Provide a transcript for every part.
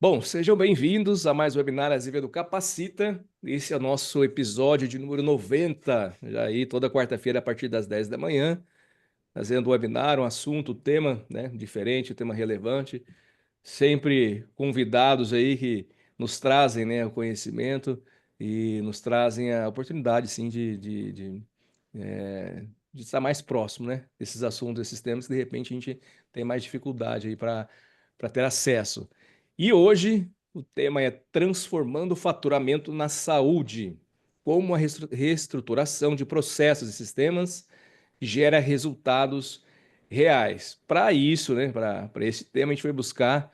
Bom, sejam bem-vindos a mais um webinar Azevedo Capacita. Esse é o nosso episódio de número 90, já aí toda quarta-feira a partir das 10 da manhã, fazendo um webinar, um assunto, um tema, né, diferente, um tema relevante, sempre convidados aí que nos trazem, né, o conhecimento e nos trazem a oportunidade, sim, de estar mais próximo, né, desses assuntos, desses temas que de repente a gente tem mais dificuldade aí para ter acesso. E hoje o tema é transformando o faturamento na saúde, como a reestruturação de processos e sistemas gera resultados reais. Para isso, né, para esse tema, a gente foi buscar,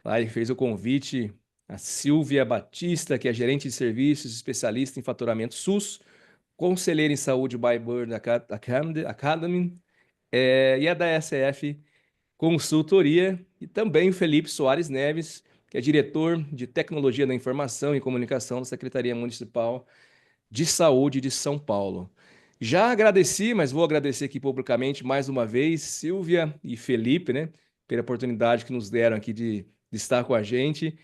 lá ele fez o convite, a Silvia Batista, que é gerente de serviços, especialista em faturamento SUS, conselheira em saúde by Bird Academy, e a da SF Consultoria, e também o Felipe Soares Neves, que é diretor de Tecnologia da Informação e Comunicação da Secretaria Municipal de Saúde de São Paulo. Já agradeci, mas vou agradecer aqui publicamente mais uma vez, Silvia e Felipe, né, pela oportunidade que nos deram aqui de estar com a gente.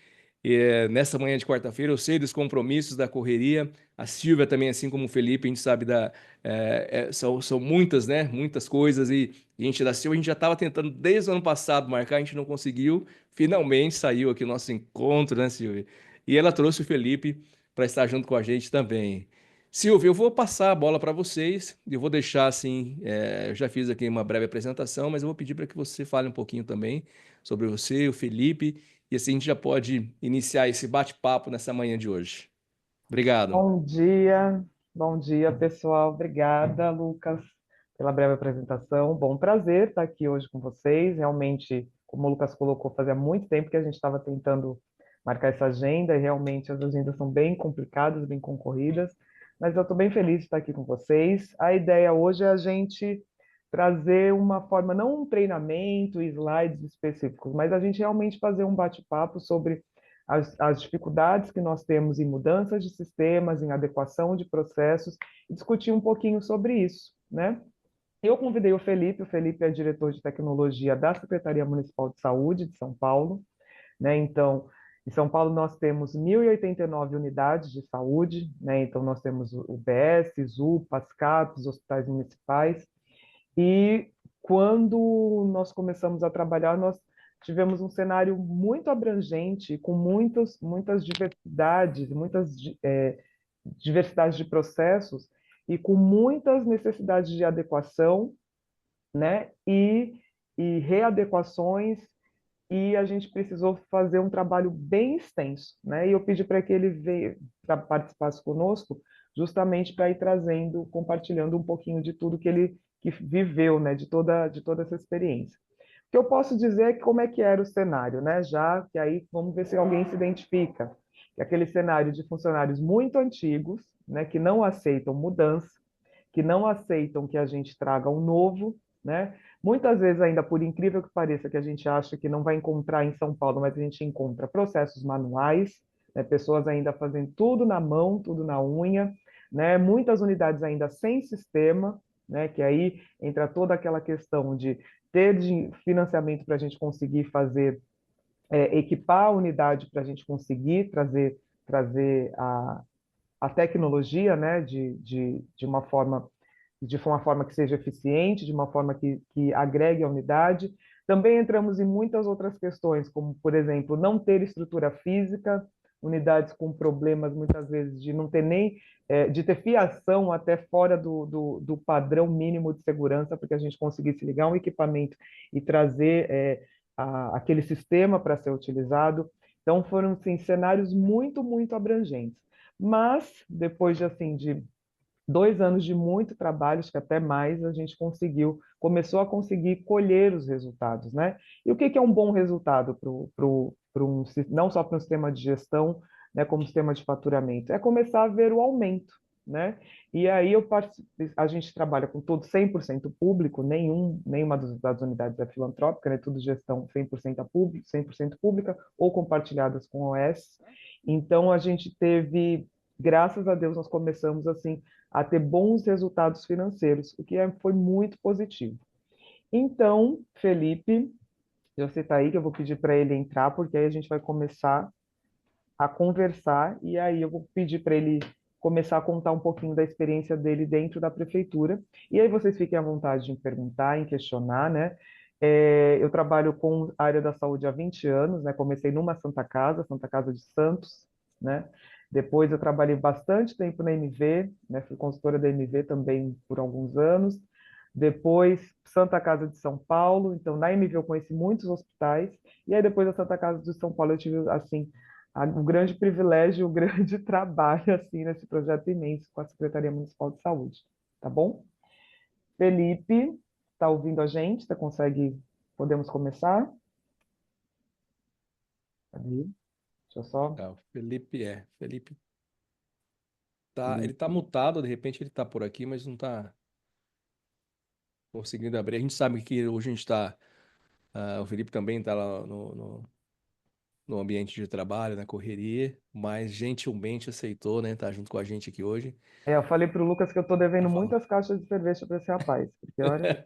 Nessa manhã de quarta-feira, eu sei dos compromissos, da correria. A Silvia também, assim como o Felipe, a gente sabe são muitas, né? Muitas coisas e a gente da Silvia, a gente já estava tentando desde o ano passado marcar, a gente não conseguiu. Finalmente saiu aqui o nosso encontro, né, Silvia? E ela trouxe o Felipe para estar junto com a gente também. Silvio, eu vou passar a bola para vocês. Eu vou deixar assim, eu já fiz aqui uma breve apresentação, mas eu vou pedir para que você fale um pouquinho também sobre você, o Felipe, e assim a gente já pode iniciar esse bate-papo nessa manhã de hoje. Obrigado. Bom dia, pessoal. Obrigada, Lucas, pela breve apresentação. Bom prazer estar aqui hoje com vocês. Realmente, como o Lucas colocou, fazia muito tempo que a gente estava tentando marcar essa agenda e realmente as agendas são bem complicadas, bem concorridas, mas eu estou bem feliz de estar aqui com vocês. A ideia hoje é a gente trazer uma forma, não um treinamento, slides específicos, mas a gente realmente fazer um bate-papo sobre as dificuldades que nós temos em mudanças de sistemas, em adequação de processos, e discutir um pouquinho sobre isso, né? Eu convidei o Felipe é diretor de tecnologia da Secretaria Municipal de Saúde de São Paulo, né? Então, em São Paulo nós temos 1.089 unidades de saúde, né? Então nós temos o UBS, UPAs, CAPs, hospitais municipais, e quando nós começamos a trabalhar, nós tivemos um cenário muito abrangente, com muitas diversidades, diversidades de processos e com muitas necessidades de adequação, né? E readequações, e a gente precisou fazer um trabalho bem extenso, né? E eu pedi para que ele veio para participasse conosco, justamente para ir trazendo, compartilhando um pouquinho de tudo que viveu, né? De toda essa experiência. O que eu posso dizer é que como é que era o cenário, né? Já que aí vamos ver se alguém se identifica. Que é aquele cenário de funcionários muito antigos, né? Que não aceitam mudança, que não aceitam que a gente traga um novo, né? Muitas vezes, ainda por incrível que pareça, que a gente acha que não vai encontrar em São Paulo, mas a gente encontra processos manuais, né? Pessoas ainda fazendo tudo na mão, tudo na unha, né? Muitas unidades ainda sem sistema, né? Que aí entra toda aquela questão de ter financiamento para a gente conseguir fazer, equipar a unidade para a gente conseguir trazer a tecnologia, né, de uma forma que seja eficiente, de uma forma que agregue a unidade. Também entramos em muitas outras questões, como, por exemplo, não ter estrutura física, unidades com problemas, muitas vezes, de não ter nem, de ter fiação até fora do padrão mínimo de segurança, para que a gente conseguisse ligar um equipamento e trazer aquele sistema para ser utilizado. Então, foram, assim, cenários muito, muito abrangentes. Mas, depois de 2 anos de muito trabalho, acho que até mais, a gente começou a conseguir colher os resultados, né? E o que é um bom resultado não só para um sistema de gestão, né, como sistema de faturamento? É começar a ver o aumento, né? E aí a gente trabalha com tudo 100% público, nenhuma das unidades é filantrópica, né? Tudo gestão 100% público, 100% pública ou compartilhadas com a OS. Então a gente teve, graças a Deus, nós começamos assim a ter bons resultados financeiros, o que foi muito positivo. Então, Felipe você está aí, que eu vou pedir para ele entrar, porque aí a gente vai começar a conversar, e aí eu vou pedir para ele começar a contar um pouquinho da experiência dele dentro da prefeitura. E aí vocês fiquem à vontade em perguntar, em questionar, né? Eu trabalho com a área da saúde há 20 anos, né? Comecei numa Santa Casa de Santos, né? Depois eu trabalhei bastante tempo na MV, né? Fui consultora da MV também por alguns anos. Depois, Santa Casa de São Paulo. Então, na MV eu conheci muitos hospitais. E aí, depois da Santa Casa de São Paulo, eu tive, assim, o grande privilégio, o grande trabalho assim nesse projeto imenso com a Secretaria Municipal de Saúde, tá bom? Felipe, está ouvindo a gente? Você consegue? Podemos começar? Cadê? Deixa eu só. Tá, o Felipe ele tá Felipe. mutado, de repente ele tá por aqui, mas não tá conseguindo abrir. A gente sabe que hoje a gente tá, o Felipe também tá lá no ambiente de trabalho, na correria, mas gentilmente aceitou, né, tá junto com a gente aqui hoje. Eu falei para o Lucas que eu estou Tá devendo falando. muitas caixas de cerveja para esse rapaz, porque olha,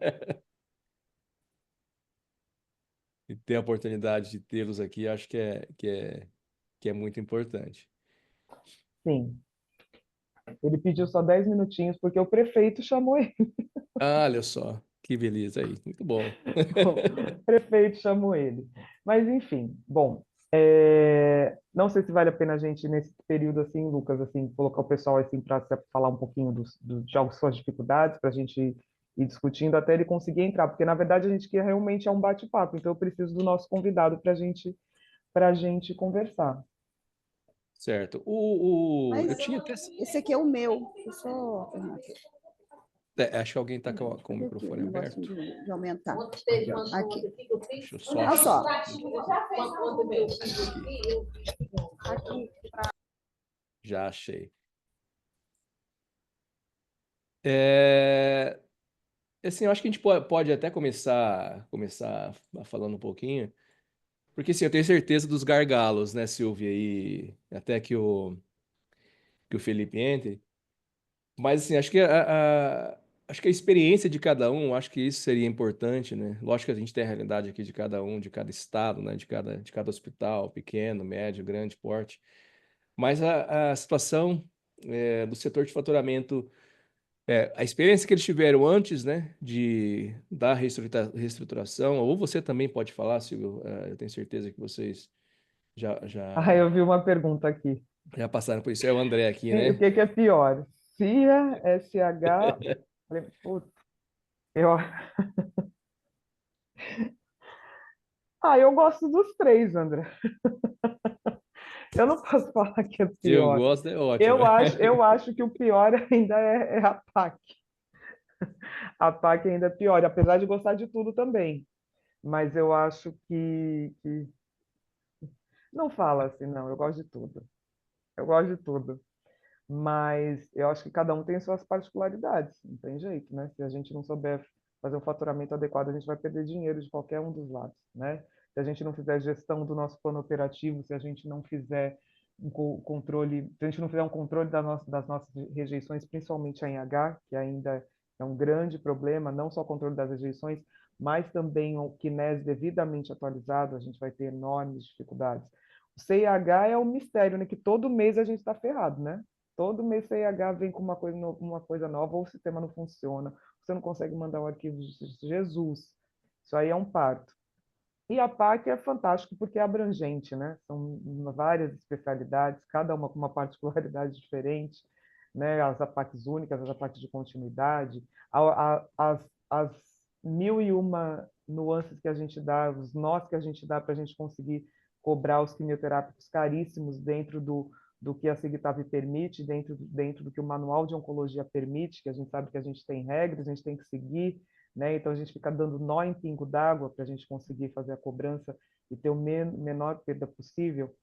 E ter a oportunidade de tê-los aqui, acho que é muito importante. sim, ele pediu só 10 minutinhos porque o prefeito chamou ele. Ah, olha só, que beleza aí, muito bom. O prefeito chamou ele. Mas, enfim, bom, não sei se vale a pena a gente, nesse período, assim, Lucas, assim, colocar o pessoal assim, para falar um pouquinho dos jogos, suas dificuldades, para a gente ir discutindo até ele conseguir entrar, porque, na verdade, a gente quer realmente um bate-papo, então eu preciso do nosso convidado para a gente conversar. Certo. Mas Eu tinha até. esse aqui é o meu. Eu só. Acho que alguém está com o Cadê aqui o microfone negocinho aberto. de aumentar? Aqui. Deixa eu só Olha só. aqui. Aqui. Já achei. É, assim, eu acho que a gente pode até começar falando um pouquinho, porque assim, eu tenho certeza dos gargalos, né, Silvia, e até que o Felipe entre. Mas assim, acho que a experiência de cada um, acho que isso seria importante, né? Lógico que a gente tem a realidade aqui de cada um, de cada estado, né? De cada hospital, pequeno, médio, grande porte. Mas a situação do setor de faturamento, a experiência que eles tiveram antes, né, da reestruturação, ou você também pode falar, Silvio, eu tenho certeza que vocês já, Ah, já, eu vi uma pergunta aqui. já passaram por isso. É o André aqui, O né? que que é pior? CIA, SH... Falei, putz, eu... eu gosto dos três, André. Eu não posso falar que é Se eu pior. gosto, é ótimo. Eu acho que o pior ainda é a PAC. A PAC ainda é pior, apesar de gostar de tudo também. Mas eu acho que... Não fala assim, não. Eu gosto de tudo. Eu gosto de tudo. Mas eu acho que cada um tem suas particularidades. Não tem jeito, né? Se a gente não souber fazer um faturamento adequado, a gente vai perder dinheiro de qualquer um dos lados, né? Se a gente não fizer gestão do nosso plano operativo, se a gente não fizer controle, se a gente não fizer um controle das nossas rejeições, principalmente a NH, que ainda é um grande problema, não só o controle das rejeições, mas também o KINES devidamente atualizado, a gente vai ter enormes dificuldades. O CIH é um mistério, né? Que todo mês a gente está ferrado, né? Todo mês CIH vem com uma coisa nova, ou o sistema não funciona, você não consegue mandar o arquivo de Jesus. Isso aí é um parto. E a PAC é fantástico porque é abrangente, né? São várias especialidades, cada uma com uma particularidade diferente, né? As APACs únicas, as APACs de continuidade, as mil e uma nuances que a gente dá, os nós que a gente dá para a gente conseguir cobrar os quimioterápicos caríssimos dentro do que a Sigtaf permite, dentro do que o Manual de Oncologia permite, que a gente sabe que a gente tem regras, a gente tem que seguir, né? Então a gente fica dando nó em pingo d'água para a gente conseguir fazer a cobrança e ter o menor perda possível.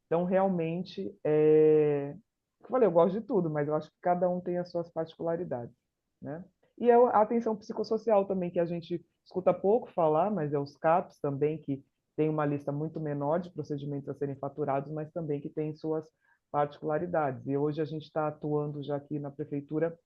Então realmente eu falei, eu gosto de tudo, mas eu acho que cada um tem as suas particularidades, né? E a atenção psicossocial também, que a gente escuta pouco falar, mas é os CAPs também, que tem uma lista muito menor de procedimentos a serem faturados, mas também que tem suas particularidades. E hoje a gente está atuando já aqui na prefeitura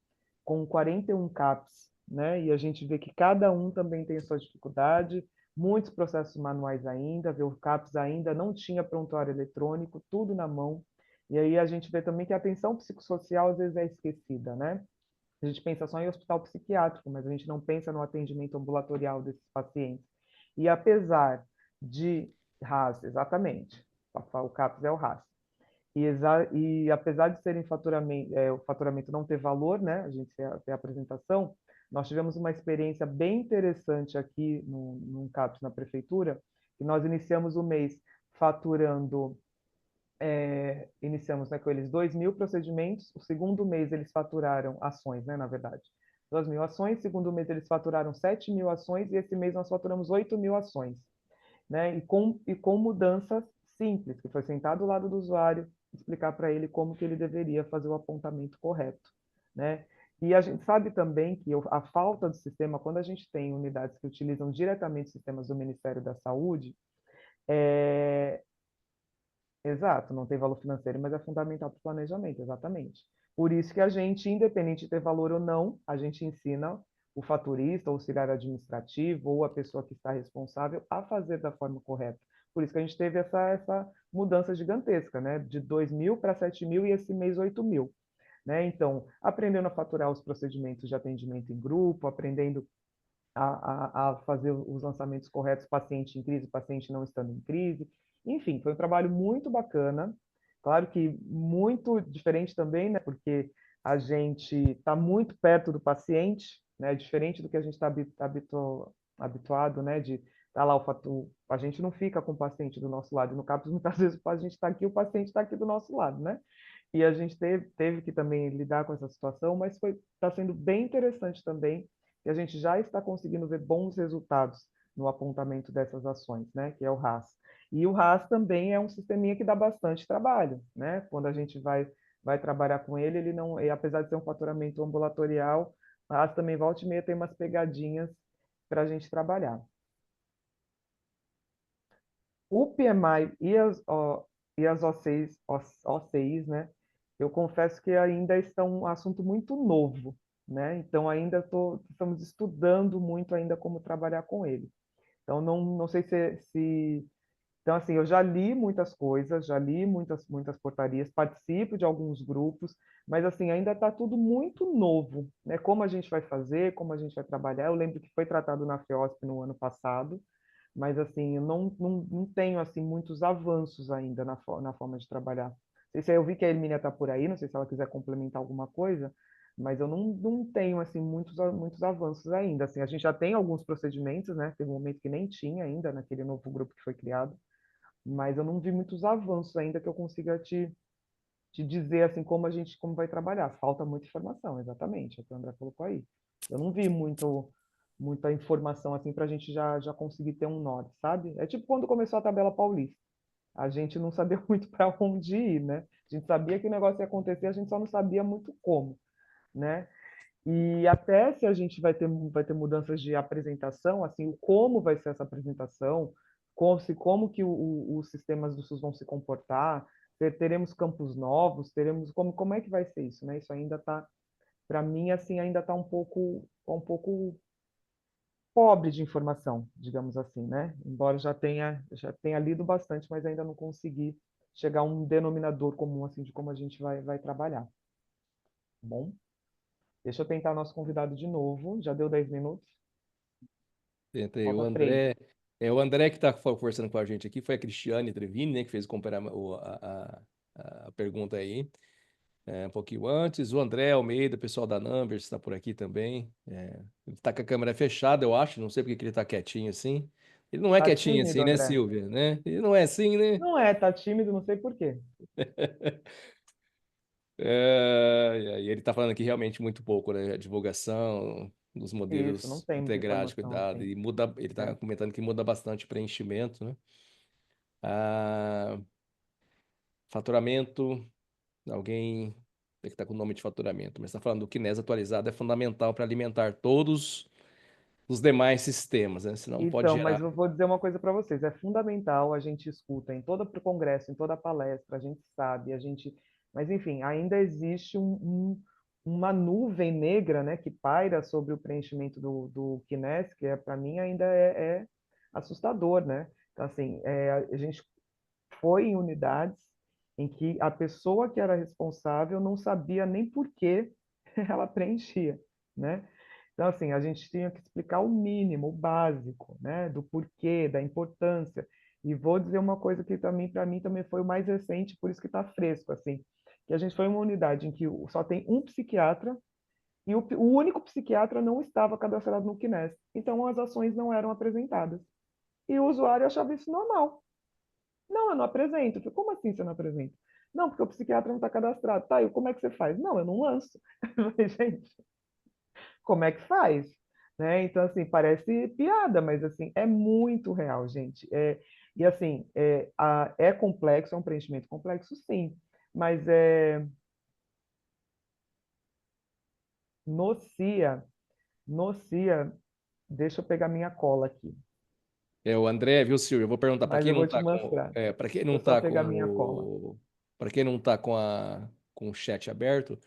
com 41 CAPs, né? E a gente vê que cada um também tem a sua dificuldade, muitos processos manuais ainda, o CAPES ainda não tinha prontuário eletrônico, tudo na mão. E aí a gente vê também que a atenção psicossocial às vezes é esquecida, né? A gente pensa só em hospital psiquiátrico, mas a gente não pensa no atendimento ambulatorial desses pacientes. E apesar de RAS, exatamente, o CAPS é o RAS. E apesar de serem faturamento, o faturamento não ter valor, né, a gente tem a apresentação, nós tivemos uma experiência bem interessante aqui no CAPS, na prefeitura, que nós iniciamos o mês faturando iniciamos, né, com eles 2.000 procedimentos. O segundo mês eles faturaram ações, né, na verdade. 2.000 ações. Segundo mês eles faturaram 7.000 ações e esse mês nós faturamos 8.000 ações, né? E com mudanças simples, que foi sentar do lado do usuário, explicar para ele como que ele deveria fazer o apontamento correto, né? E a gente sabe também que a falta do sistema, quando a gente tem unidades que utilizam diretamente sistemas do Ministério da Saúde, é, exato, não tem valor financeiro, mas é fundamental para o planejamento, exatamente. Por isso que a gente, independente de ter valor ou não, a gente ensina o faturista, o auxiliar administrativo ou a pessoa que está responsável a fazer da forma correta. Por isso que a gente teve essa mudança gigantesca, né? De 2.000 para 7.000 e esse mês 8.000. Né? Então, aprendendo a faturar os procedimentos de atendimento em grupo, aprendendo a fazer os lançamentos corretos, paciente em crise, paciente não estando em crise. Enfim, foi um trabalho muito bacana. Claro que muito diferente também, né? Porque a gente está muito perto do paciente, né? Diferente do que a gente está habituado, né? De estar lá, a gente não fica com o paciente do nosso lado. No CAPS, muitas vezes a gente está aqui, o paciente está aqui do nosso lado, né? E a gente teve que também lidar com essa situação, mas está sendo bem interessante também e a gente já está conseguindo ver bons resultados no apontamento dessas ações, né, que é o RAS. E o RAS também é um sisteminha que dá bastante trabalho, né? Quando a gente vai trabalhar com ele, ele não, apesar de ser um faturamento ambulatorial, o RAS também volta e meia tem umas pegadinhas para a gente trabalhar. O PMI e as OCIs, né? Eu confesso que ainda estão um assunto muito novo, né? Então ainda estamos estudando muito ainda como trabalhar com ele. Então não sei então assim, eu já li muitas coisas, já li muitas portarias, participo de alguns grupos, mas assim ainda está tudo muito novo, né? Como a gente vai fazer, como a gente vai trabalhar. Eu lembro que foi tratado na FEOSP no ano passado, mas assim, eu não tenho assim muitos avanços ainda na forma de trabalhar. Não sei se eu vi que a Hermínia está por aí, não sei se ela quiser complementar alguma coisa, mas eu não tenho assim muitos avanços ainda. Assim, a gente já tem alguns procedimentos, né? Teve um momento que nem tinha ainda naquele novo grupo que foi criado, mas eu não vi muitos avanços ainda que eu consiga te dizer assim como vai trabalhar. Falta muita informação, exatamente, é o que o André colocou aí. Eu não vi muita informação assim para a gente já conseguir ter um norte, sabe? É tipo quando começou a tabela paulista. A gente não sabia muito para onde ir, né? A gente sabia que o negócio ia acontecer, a gente só não sabia muito como, né? E até se a gente vai ter mudanças de apresentação, assim, o como vai ser essa apresentação, como que os sistemas do SUS vão se comportar, teremos campos novos, teremos como é que vai ser isso, né? Isso ainda está, para mim, assim, ainda está um pouco pobre de informação, digamos assim, né? Embora já tenha lido bastante, mas ainda não consegui chegar a um denominador comum, assim, de como a gente vai trabalhar, tá bom? Deixa eu tentar nosso convidado de novo. Já deu 10 minutos? Tentei. O Falta 3. André, o André que está conversando com a gente aqui foi a Cristiane Trevini, né, que fez a pergunta aí, um pouquinho antes. O André Almeida, pessoal da Numbers, está por aqui também. Ele está com a câmera fechada, eu acho, não sei porque que ele está quietinho assim. Ele não é Tá quietinho tímido, assim, né, André? Silvia, né? Ele não é assim, né? Não é, tá tímido, não sei por quê. E ele está falando aqui realmente muito pouco, né? A divulgação dos Isso, não modelos tem muita integrados de informação cuidado. assim. E muda, ele está É. comentando que muda bastante o preenchimento, né? Ah, faturamento, alguém que está com o nome de faturamento, mas está falando do Kinesa atualizado é fundamental para alimentar todos os demais sistemas, né? Senão pode Então, mas gerar. eu vou dizer uma coisa para vocês. É fundamental, a gente escuta em todo o congresso, em toda palestra, a gente sabe, Mas, enfim, ainda existe uma nuvem negra, né, que paira sobre o preenchimento do Kines, que para mim ainda assustador, né? Então, assim, a gente foi em unidades em que a pessoa que era responsável não sabia nem por que ela preenchia, né? Então, assim, a gente tinha que explicar o mínimo, o básico, né? Do porquê, da importância. E vou dizer uma coisa que também, para mim, também foi o mais recente, por isso que está fresco, assim, que a gente foi em uma unidade em que só tem um psiquiatra e o único psiquiatra não estava cadastrado no Kines. Então, as ações não eram apresentadas. E o usuário achava isso normal. Não, eu não apresento. Eu falei, como assim você não apresenta? Não, porque o psiquiatra não está cadastrado. Tá, e como é que você faz? Não, eu não lanço. Eu falei, gente, como é que faz? Né? Então, assim, parece piada, mas, assim, é muito real, gente. E, assim, é complexo, é um preenchimento complexo, sim, mas no CIA, no CIA, deixa eu pegar minha cola aqui, É o André, viu, Silvio? Eu vou perguntar para mas quem eu não vou te está com, mostrar. para quem Deixa não eu só tá pegar minha cola. para quem não tá com o chat aberto,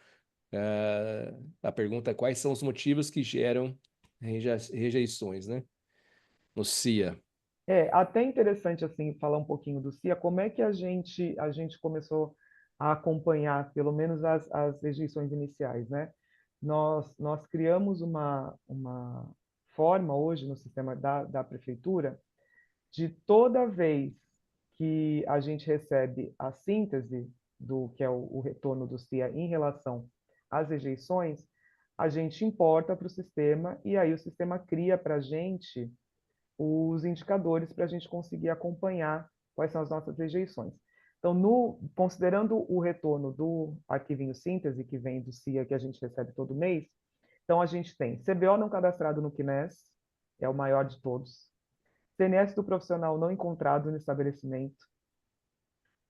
a pergunta é quais são os motivos que geram rejeições, né? No CIA. Até interessante assim falar um pouquinho do CIA, como é que a gente começou a acompanhar, pelo menos as rejeições iniciais, né? Nós criamos uma forma hoje no sistema da prefeitura de toda vez que a gente recebe a síntese do que é o retorno do CIA em relação às rejeições, a gente importa para o sistema e aí o sistema cria para a gente os indicadores para a gente conseguir acompanhar quais são as nossas rejeições. Então, considerando o retorno do arquivinho síntese, que vem do CIA, que a gente recebe todo mês, então a gente tem CBO não cadastrado no Kines, é o maior de todos, CNS do profissional não encontrado no estabelecimento,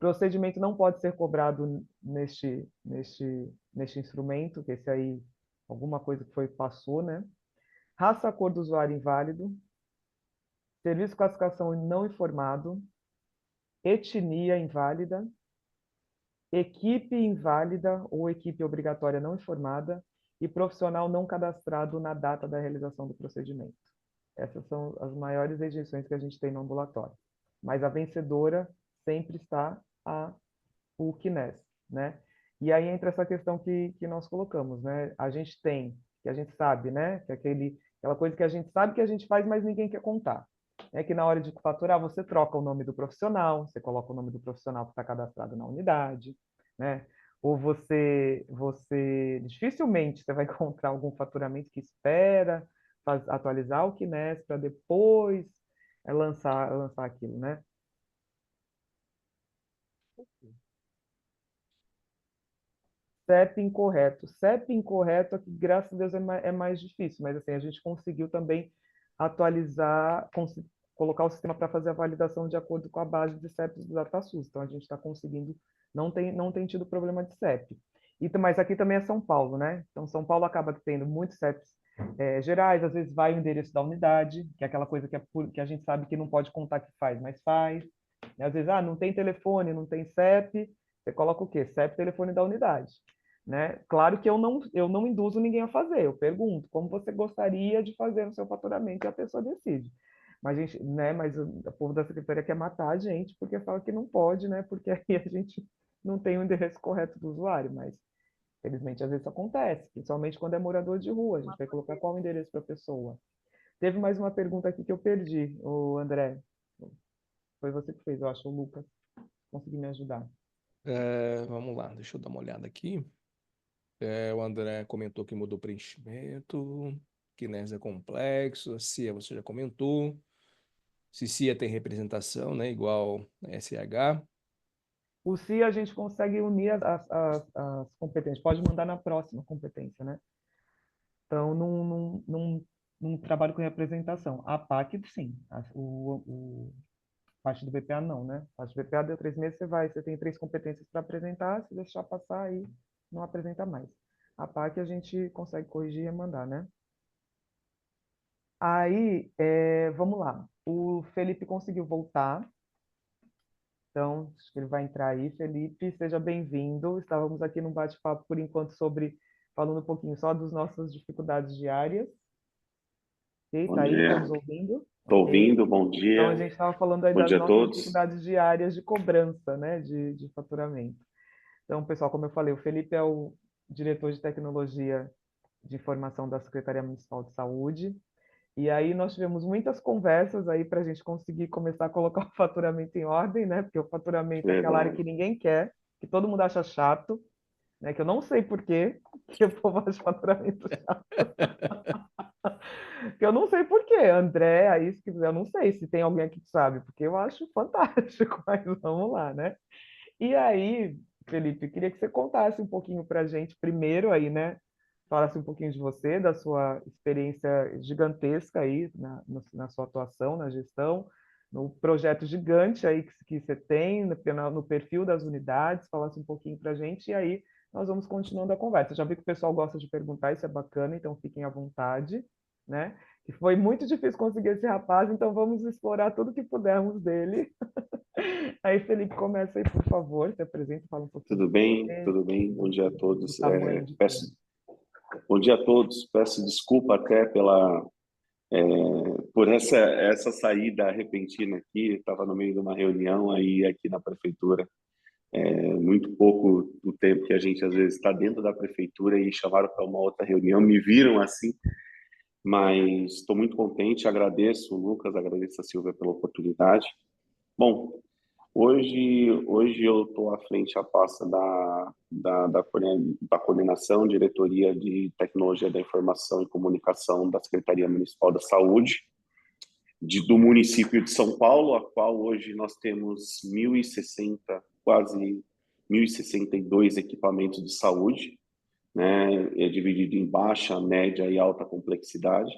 procedimento não pode ser cobrado neste instrumento, que esse aí, alguma coisa que passou, né? Raça, cor do usuário inválido, serviço de classificação não informado, etnia inválida, equipe inválida ou equipe obrigatória não informada e profissional não cadastrado na data da realização do procedimento. Essas são as maiores rejeições que a gente tem no ambulatório. Mas a vencedora sempre está o Kines, né? E aí entra essa questão que nós colocamos, né? A gente tem, que a gente sabe, né? Que é aquela coisa que a gente sabe que a gente faz, mas ninguém quer contar. É que na hora de faturar, você troca o nome do profissional, você coloca o nome do profissional que está cadastrado na unidade, né? Ou você dificilmente você vai encontrar algum faturamento que espera atualizar o Kines para depois lançar aquilo, né? CEP incorreto. CEP incorreto aqui, graças a Deus, é mais difícil, mas assim, a gente conseguiu também atualizar, colocar o sistema para fazer a validação de acordo com a base de CEPs do DataSUS. Então, a gente está conseguindo, não tem tido problema de CEP. Mas aqui também é São Paulo, né? Então, São Paulo acaba tendo muitos CEPs gerais, às vezes vai o endereço da unidade, que é aquela coisa que a gente sabe que não pode contar que faz, mas faz. E, às vezes, não tem telefone, não tem CEP, você coloca o quê? CEP, telefone da unidade. Né? Claro que eu não induzo ninguém a fazer, eu pergunto como você gostaria de fazer no seu faturamento e a pessoa decide. Mas, gente, né, mas o povo da secretaria quer matar a gente porque fala que não pode, né? Porque aí a gente não tem o endereço correto do usuário, mas felizmente às vezes isso acontece, principalmente quando é morador de rua, a gente vai colocar qual o endereço para a pessoa. Teve mais uma pergunta aqui que eu perdi, o André. Foi você que fez, eu acho, o Lucas. Consegui me ajudar. Vamos lá, deixa eu dar uma olhada aqui. O André comentou que mudou o preenchimento, que NES é complexo, a CIA você já comentou. Se CIA tem representação, né, igual a SH. O se a gente consegue unir as competências, pode mandar na próxima competência, né? Então, num trabalho com representação. A PAC, sim. Parte do BPA, não, né? Parte do BPA deu 3 meses, você tem 3 competências para apresentar, se deixar passar aí, não apresenta mais. A PAC a gente consegue corrigir e mandar, né? Aí, vamos lá. O Felipe conseguiu voltar. Então, acho que ele vai entrar aí. Felipe, seja bem-vindo. Estávamos aqui num bate-papo, por enquanto, falando um pouquinho só das nossas dificuldades diárias. Bom Tá aí, tá dia. nos ouvindo? Estou ok? ouvindo, bom Então, a dia. gente estava falando aí Bom das dia a nossas todos. dificuldades diárias de cobrança, né, de faturamento. Então, pessoal, como eu falei, o Felipe é o diretor de tecnologia de informação da Secretaria Municipal de Saúde. E aí nós tivemos muitas conversas aí para a gente conseguir começar a colocar o faturamento em ordem, né? Porque o faturamento é aquela área Verdade. que ninguém quer, que todo mundo acha chato, né? Que eu não sei por quê que o povo acha faturamento chato. Que eu não sei por quê, André, aí se quiser, eu não sei se tem alguém aqui que sabe, porque eu acho fantástico, mas vamos lá, né? E aí, Felipe, queria que você contasse um pouquinho para a gente primeiro aí, né? Falasse um pouquinho de você, da sua experiência gigantesca aí na sua atuação, na gestão, no projeto gigante aí que você tem, no perfil das unidades, falasse um pouquinho para a gente, e aí nós vamos continuando a conversa. Já vi que o pessoal gosta de perguntar, isso é bacana, então fiquem à vontade, né? Que foi muito difícil conseguir esse rapaz, então vamos explorar tudo que pudermos dele. Aí, Felipe, começa aí, por favor, se apresenta, fala um pouquinho Tudo de bem? você, Tudo bem? Bom dia a do todos. tamanho de tudo. Bom dia a todos. Peço desculpa até por essa saída repentina aqui. Estava no meio de uma reunião aí aqui na prefeitura. Muito pouco do tempo que a gente às vezes está dentro da prefeitura e chamaram para uma outra reunião, me viram assim, mas estou muito contente. Agradeço o Lucas, agradeço a Silvia pela oportunidade. Bom, hoje eu estou à frente à pasta da coordenação, diretoria de tecnologia da informação e comunicação da Secretaria Municipal da Saúde, do município de São Paulo, a qual hoje nós temos 1.060, quase 1.062 equipamentos de saúde, né? É dividido em baixa, média e alta complexidade.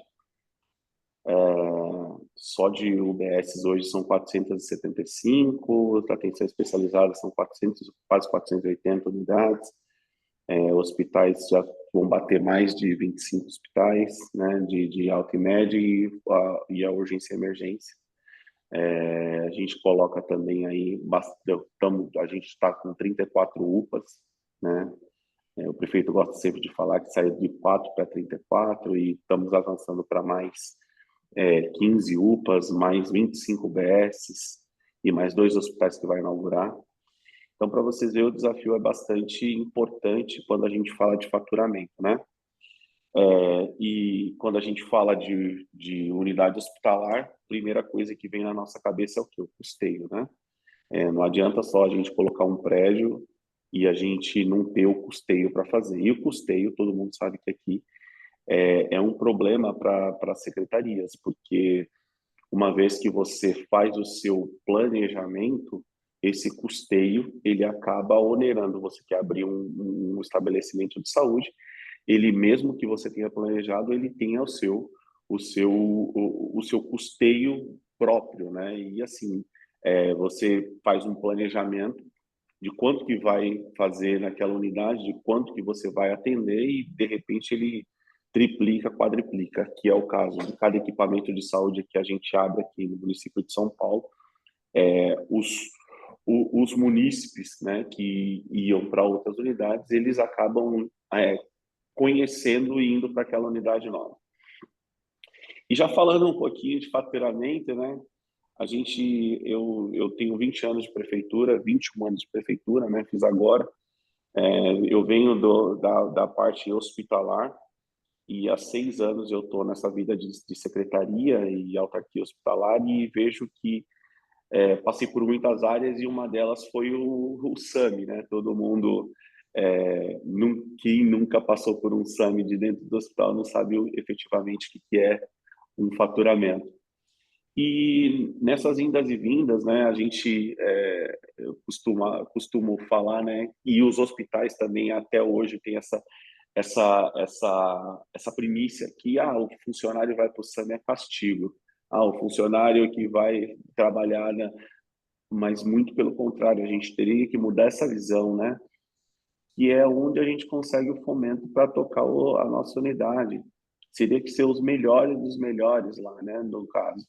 Só de UBSs hoje são 475, atenção especializada são 400, quase 480 unidades. Hospitais já vão bater mais de 25 hospitais, né, de alta e média e a urgência e emergência. A gente coloca também aí, a gente está com 34 UPAs, né? O prefeito gosta sempre de falar que saiu de 4 para 34 e estamos avançando para mais 15 UPAs, mais 25 UBSs e mais 2 hospitais que vai inaugurar. Então, para vocês verem, o desafio é bastante importante quando a gente fala de faturamento, né? E quando a gente fala de unidade hospitalar, a primeira coisa que vem na nossa cabeça é o quê? O custeio, né? Não adianta só a gente colocar um prédio e a gente não ter o custeio para fazer. E o custeio, todo mundo sabe que aqui é um problema para as secretarias, porque uma vez que você faz o seu planejamento, esse custeio ele acaba onerando. Você quer abrir um estabelecimento de saúde, ele mesmo que você tenha planejado, ele tenha o seu custeio próprio, né? E assim, você faz um planejamento de quanto que vai fazer naquela unidade, de quanto que você vai atender e de repente ele triplica, quadriplica, que é o caso de cada equipamento de saúde que a gente abre aqui no município de São Paulo. Os munícipes, né, que iam para outras unidades, eles acabam conhecendo e indo para aquela unidade nova. E já falando um pouquinho de faturamento, né, eu tenho 20 anos de prefeitura, 21 anos de prefeitura, né, fiz agora. Eu venho da parte hospitalar e há 6 anos eu estou nessa vida de secretaria e autarquia hospitalar e vejo que passei por muitas áreas e uma delas foi o SAMI, né? Todo mundo, quem nunca passou por um SAMI de dentro do hospital não sabe efetivamente o que é um faturamento. E nessas indas e vindas, né, a gente costumo falar, né, e os hospitais também até hoje têm essa primícia que o funcionário vai para o SAMI é castigo. O funcionário que vai trabalhar, né, mas muito pelo contrário, a gente teria que mudar essa visão, né? Que é onde a gente consegue o fomento para tocar a nossa unidade. Seria que ser os melhores dos melhores lá, né, no caso.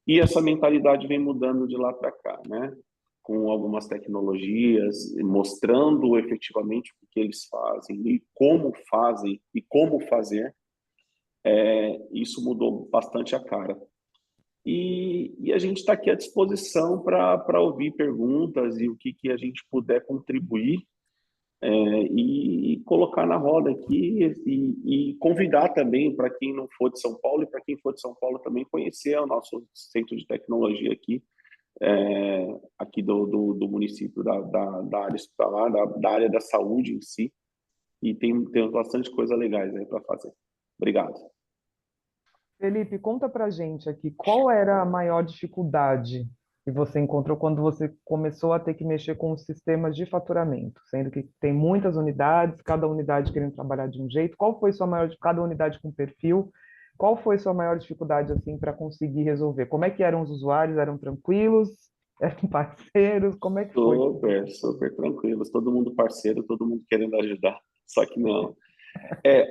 E essa mentalidade vem mudando de lá para cá, né? Com algumas tecnologias, mostrando efetivamente o que eles fazem e como fazer. Isso mudou bastante a cara. e a gente está aqui à disposição para ouvir perguntas e o que a gente puder contribuir e colocar na roda aqui e convidar também para quem não for de São Paulo e para quem for de São Paulo também conhecer o nosso centro de tecnologia aqui, aqui do município, da área hospitalar, da área da saúde em si, e tem bastante coisa legais aí para fazer. Obrigado. Felipe, conta pra gente aqui, qual era a maior dificuldade que você encontrou quando você começou a ter que mexer com os sistemas de faturamento, sendo que tem muitas unidades, cada unidade querendo trabalhar de um jeito. Qual foi sua maior, cada unidade com perfil? Qual foi sua maior dificuldade assim para conseguir resolver? Como é que eram os usuários? Eram tranquilos? Eram parceiros? Como é que foi? Super, super tranquilos, todo mundo parceiro, todo mundo querendo ajudar, só que não. É,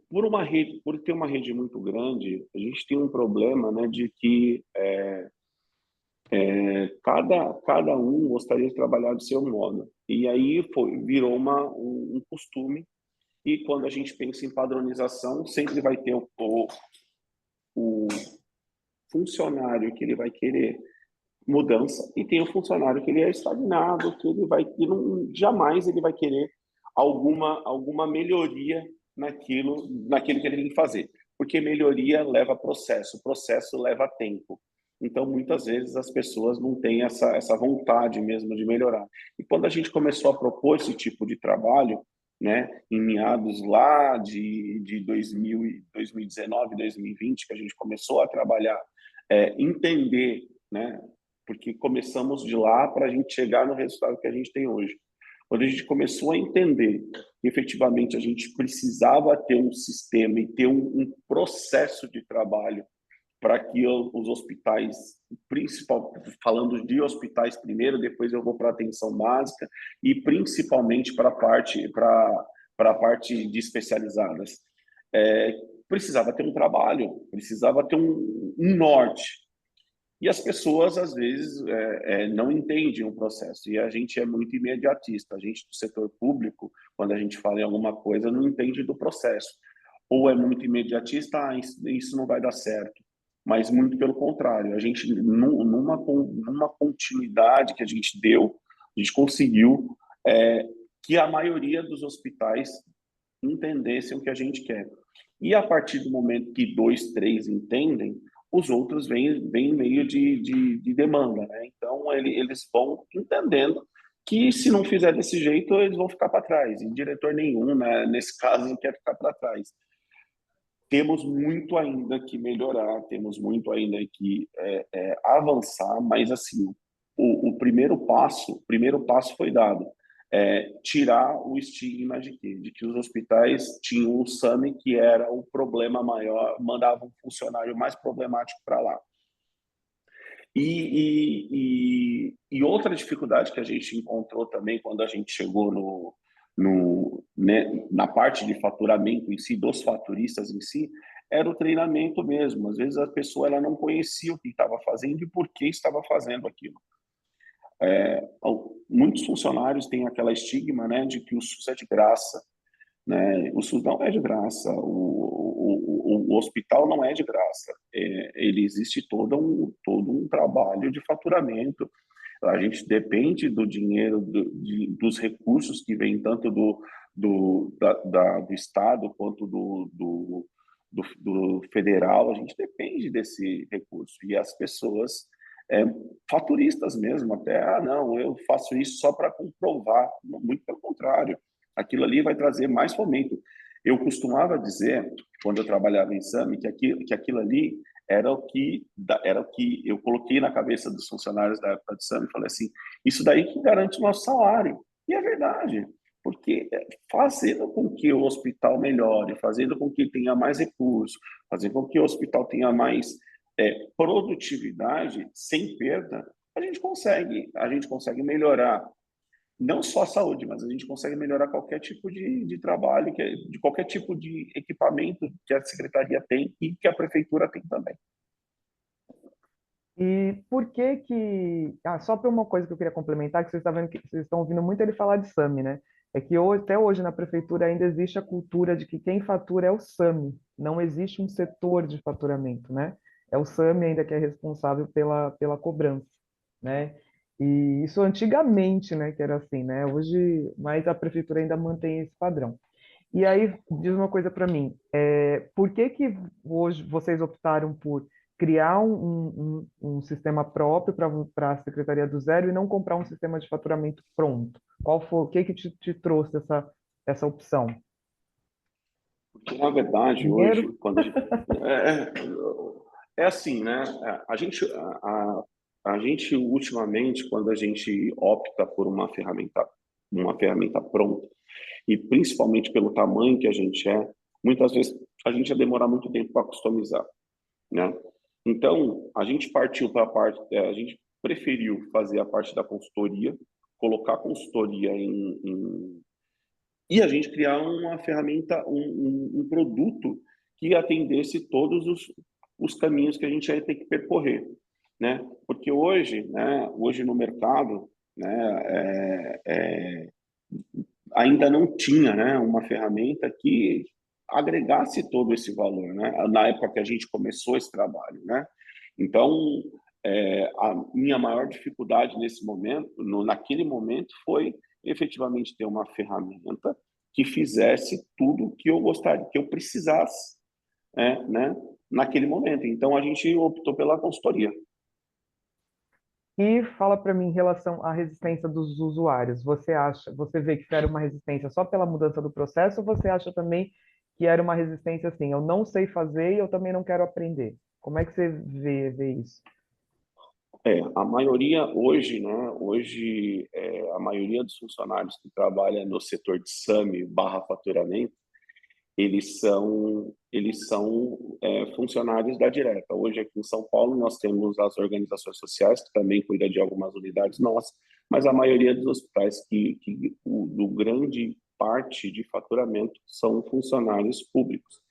por uma rede, por ter uma rede muito grande, a gente tem um problema, né, de que cada um gostaria de trabalhar do seu modo. E aí virou um costume. E quando a gente pensa em padronização, sempre vai ter o funcionário que ele vai querer mudança e tem o funcionário que ele é estagnado, que ele vai que não, jamais ele vai querer alguma melhoria naquilo que ele tem que fazer, porque melhoria leva processo leva tempo. Então, muitas vezes as pessoas não têm essa vontade mesmo de melhorar. E quando a gente começou a propor esse tipo de trabalho, né, em meados lá de 2019, 2020, que a gente começou a trabalhar, entender, né, porque começamos de lá para a gente chegar no resultado que a gente tem hoje. Quando a gente começou a entender que efetivamente a gente precisava ter um sistema e ter um processo de trabalho para que os hospitais, falando de hospitais primeiro, depois eu vou para a atenção básica e principalmente para a parte de especializadas. Precisava ter um trabalho, precisava ter um norte. E as pessoas, às vezes, não entendem o processo. E a gente é muito imediatista. A gente, do setor público, quando a gente fala em alguma coisa, não entende do processo. Ou é muito imediatista, isso não vai dar certo. Mas muito pelo contrário. A gente, numa continuidade que a gente deu, a gente conseguiu que a maioria dos hospitais entendessem o que a gente quer. E a partir do momento que 2, 3 entendem, os outros vêm meio de demanda, né? Então, eles vão entendendo que se não fizer desse jeito, eles vão ficar para trás. E diretor nenhum, né, nesse caso, não quer ficar para trás. Temos muito ainda que melhorar, temos muito ainda que avançar, mas assim, o primeiro passo foi dado. Tirar o estigma de que os hospitais tinham o SAMI, que era o problema maior, mandava um funcionário mais problemático para lá. E outra dificuldade que a gente encontrou também quando a gente chegou né, na parte de faturamento em si, dos faturistas em si, era o treinamento mesmo. Às vezes a pessoa ela não conhecia o que estava fazendo e por que estava fazendo aquilo. Muitos funcionários têm aquela estigma, né, de que o SUS é de graça, né? O SUS não é de graça, o hospital não é de graça. Ele existe todo um trabalho de faturamento. A gente depende do dinheiro, dos recursos que vêm tanto do Estado quanto do federal. A gente depende desse recurso. E as pessoas, faturistas mesmo, até, não, eu faço isso só para comprovar. Muito pelo contrário. Aquilo ali vai trazer mais fomento. Eu costumava dizer, quando eu trabalhava em SAMI, que aquilo ali era o que eu coloquei na cabeça dos funcionários da época de SAMI e falei assim, isso daí que garante o nosso salário. E é verdade, porque fazendo com que o hospital melhore, fazendo com que tenha mais recursos, fazendo com que o hospital tenha mais produtividade, sem perda, a gente consegue melhorar não só a saúde, mas a gente consegue melhorar qualquer tipo de trabalho, de qualquer tipo de equipamento que a secretaria tem e que a prefeitura tem também. E por que que... só para uma coisa que eu queria complementar, que vocês estão vendo que vocês estão ouvindo muito ele falar de SAMI, né? É que até hoje na prefeitura ainda existe a cultura de que quem fatura é o SAMI, não existe um setor de faturamento, né? é o SAMI ainda que é responsável pela cobrança, né? E isso antigamente, né, que era assim, né? Hoje, mas a prefeitura ainda mantém esse padrão. E aí, diz uma coisa para mim, por que que hoje vocês optaram por criar um sistema próprio para a Secretaria do Zero e não comprar um sistema de faturamento pronto? Qual foi, o que que te trouxe essa opção? Porque, na verdade, hoje, Dinheiro? quando a gente... É assim, né? A gente, ultimamente, quando a gente opta por uma ferramenta pronta, e principalmente pelo tamanho que a gente muitas vezes a gente ia demorar muito tempo para customizar, né? Então, a gente partiu para a parte, a gente preferiu fazer a parte da consultoria, colocar a consultoria e a gente criar uma ferramenta, um produto que atendesse todos os caminhos que a gente ia ter que percorrer, né? Porque hoje, né, hoje no mercado, né, ainda não tinha, né, uma ferramenta que agregasse todo esse valor, né? Na época que a gente começou esse trabalho, né? Então, a minha maior dificuldade nesse momento, naquele momento, foi efetivamente ter uma ferramenta que fizesse tudo que eu gostaria, que eu precisasse, né? Naquele momento. Então, a gente optou pela consultoria. E fala para mim em relação à resistência dos usuários. Você vê que era uma resistência só pela mudança do processo, ou você acha também que era uma resistência assim, eu não sei fazer e eu também não quero aprender? Como é que você vê isso? A maioria hoje, né? Hoje, a maioria dos funcionários que trabalham no setor de SAMI barra faturamento, eles são funcionários da Direta. Hoje, aqui em São Paulo, nós temos as organizações sociais, que também cuidam de algumas unidades nossas, mas a maioria dos hospitais do grande parte de faturamento são funcionários públicos.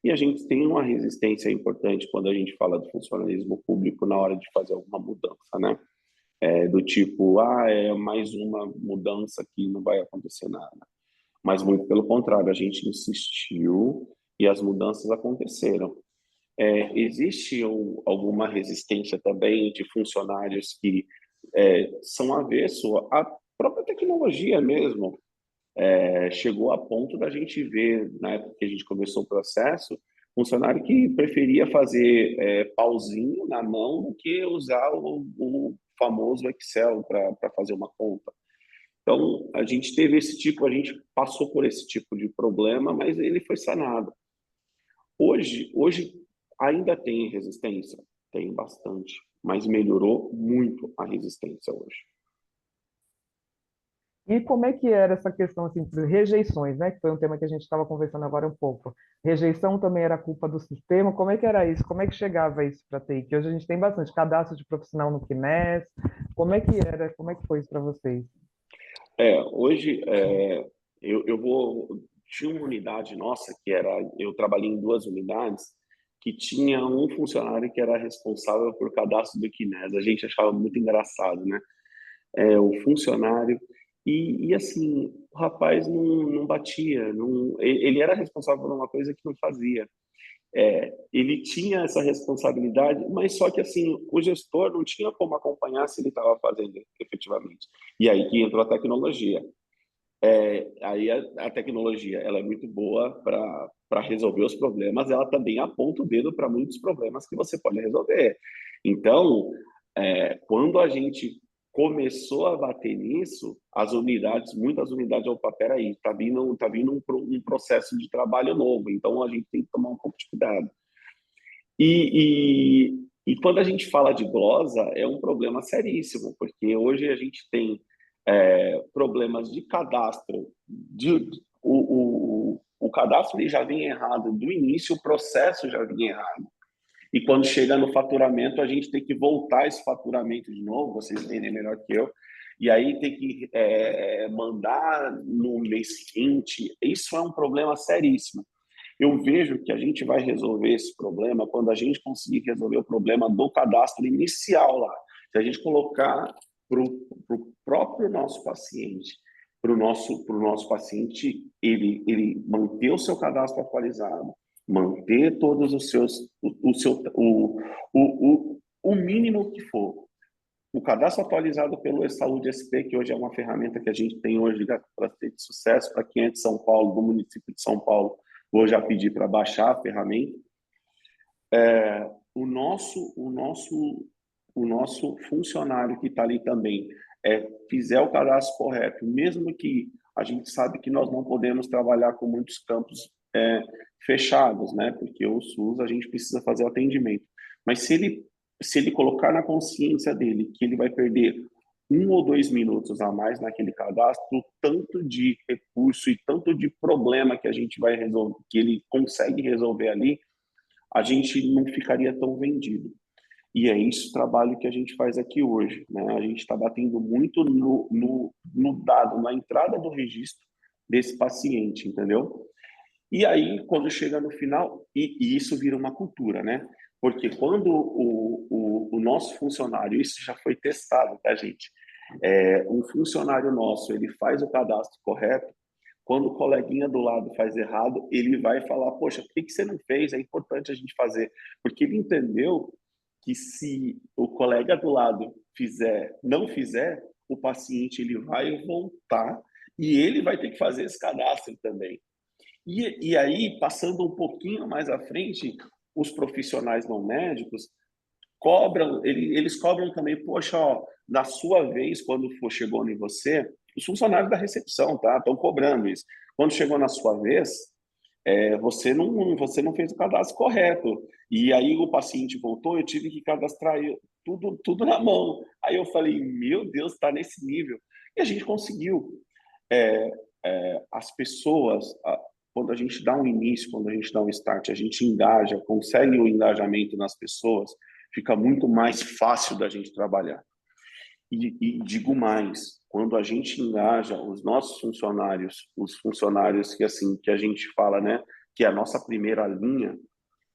E a gente tem uma resistência importante quando a gente fala do funcionalismo público na hora de fazer alguma mudança, né? Do tipo, é mais uma mudança que não vai acontecer nada. Mas muito pelo contrário, a gente insistiu e as mudanças aconteceram. Existe alguma resistência também de funcionários que são avesso à própria tecnologia mesmo. Chegou a ponto da gente ver, na época que a gente começou o processo, funcionário que preferia fazer pauzinho na mão do que usar o famoso Excel para fazer uma conta. Então, a gente passou por esse tipo de problema, mas ele foi sanado. Hoje ainda tem resistência? Tem bastante, mas melhorou muito a resistência hoje. E como é que era essa questão assim, de rejeições, né? Que foi um tema que a gente estava conversando agora um pouco. Rejeição também era culpa do sistema. Como é que era isso? Como é que chegava isso para a TI? Que hoje a gente tem bastante cadastro de profissional no Quines. Como é que era? Como é que foi isso para vocês? Hoje tinha uma unidade nossa eu trabalhei em 2 unidades que tinha um funcionário que era responsável por cadastro do Quines. A gente achava muito engraçado, né? O funcionário e assim o rapaz não batia, ele era responsável por uma coisa que não fazia. Ele tinha essa responsabilidade, mas só que assim o gestor não tinha como acompanhar se ele estava fazendo efetivamente. E aí que entrou a tecnologia. Aí a tecnologia ela é muito boa para resolver os problemas, ela também aponta o dedo para muitos problemas que você pode resolver. Então, quando a gente começou a bater nisso, muitas unidades, opa, peraí, tá vindo um processo de trabalho novo, então a gente tem que tomar um pouco de cuidado. E quando a gente fala de glosa, é um problema seríssimo, porque hoje a gente tem problemas de cadastro. O cadastro ele já vinha errado do início, o processo já vinha errado. E quando chega no faturamento, a gente tem que voltar esse faturamento de novo, vocês entendem melhor que eu, e aí tem que mandar no mês seguinte. Isso é um problema seríssimo. Eu vejo que a gente vai resolver esse problema quando a gente conseguir resolver o problema do cadastro inicial lá. Se a gente colocar para o próprio nosso paciente, para o nosso paciente, ele manter o seu cadastro atualizado, manter todos os seus, o mínimo que for. O cadastro atualizado pelo eSaúde SP, que hoje é uma ferramenta que a gente tem hoje para ter sucesso, para quem é de São Paulo, do município de São Paulo, vou já pedir para baixar a ferramenta. O nosso funcionário que está ali também fizer o cadastro correto, mesmo que a gente sabe que nós não podemos trabalhar com muitos campos fechados, né? Porque o SUS a gente precisa fazer o atendimento. Mas se ele colocar na consciência dele que ele vai perder 1 ou 2 minutos a mais naquele cadastro, tanto de recurso e tanto de problema que a gente vai resolver, que ele consegue resolver ali, a gente não ficaria tão vendido. E é isso o trabalho que a gente faz aqui hoje, né? A gente está batendo muito no dado, na entrada do registro desse paciente, entendeu? E aí, quando chega no final, e isso vira uma cultura, né? Porque quando o nosso funcionário, isso já foi testado, tá, gente? Um funcionário nosso, ele faz o cadastro correto, quando o coleguinha do lado faz errado, ele vai falar, poxa, por que você não fez? É importante a gente fazer. Porque ele entendeu que se o colega do lado não fizer, o paciente ele vai voltar e ele vai ter que fazer esse cadastro também. E aí, passando um pouquinho mais à frente, os profissionais não médicos cobram, eles cobram também, poxa, ó, na sua vez, quando chegou em você, os funcionários da recepção, tá? Estão cobrando isso. Quando chegou na sua vez, você não fez o cadastro correto. E aí o paciente voltou, eu tive que cadastrar tudo na mão. Aí eu falei, meu Deus, está nesse nível. E a gente conseguiu. As pessoas, quando a gente dá um início, quando a gente dá um start, a gente engaja, consegue o engajamento nas pessoas, fica muito mais fácil da gente trabalhar. E digo mais, quando a gente engaja os nossos funcionários, os funcionários que a gente fala, né, que é a nossa primeira linha,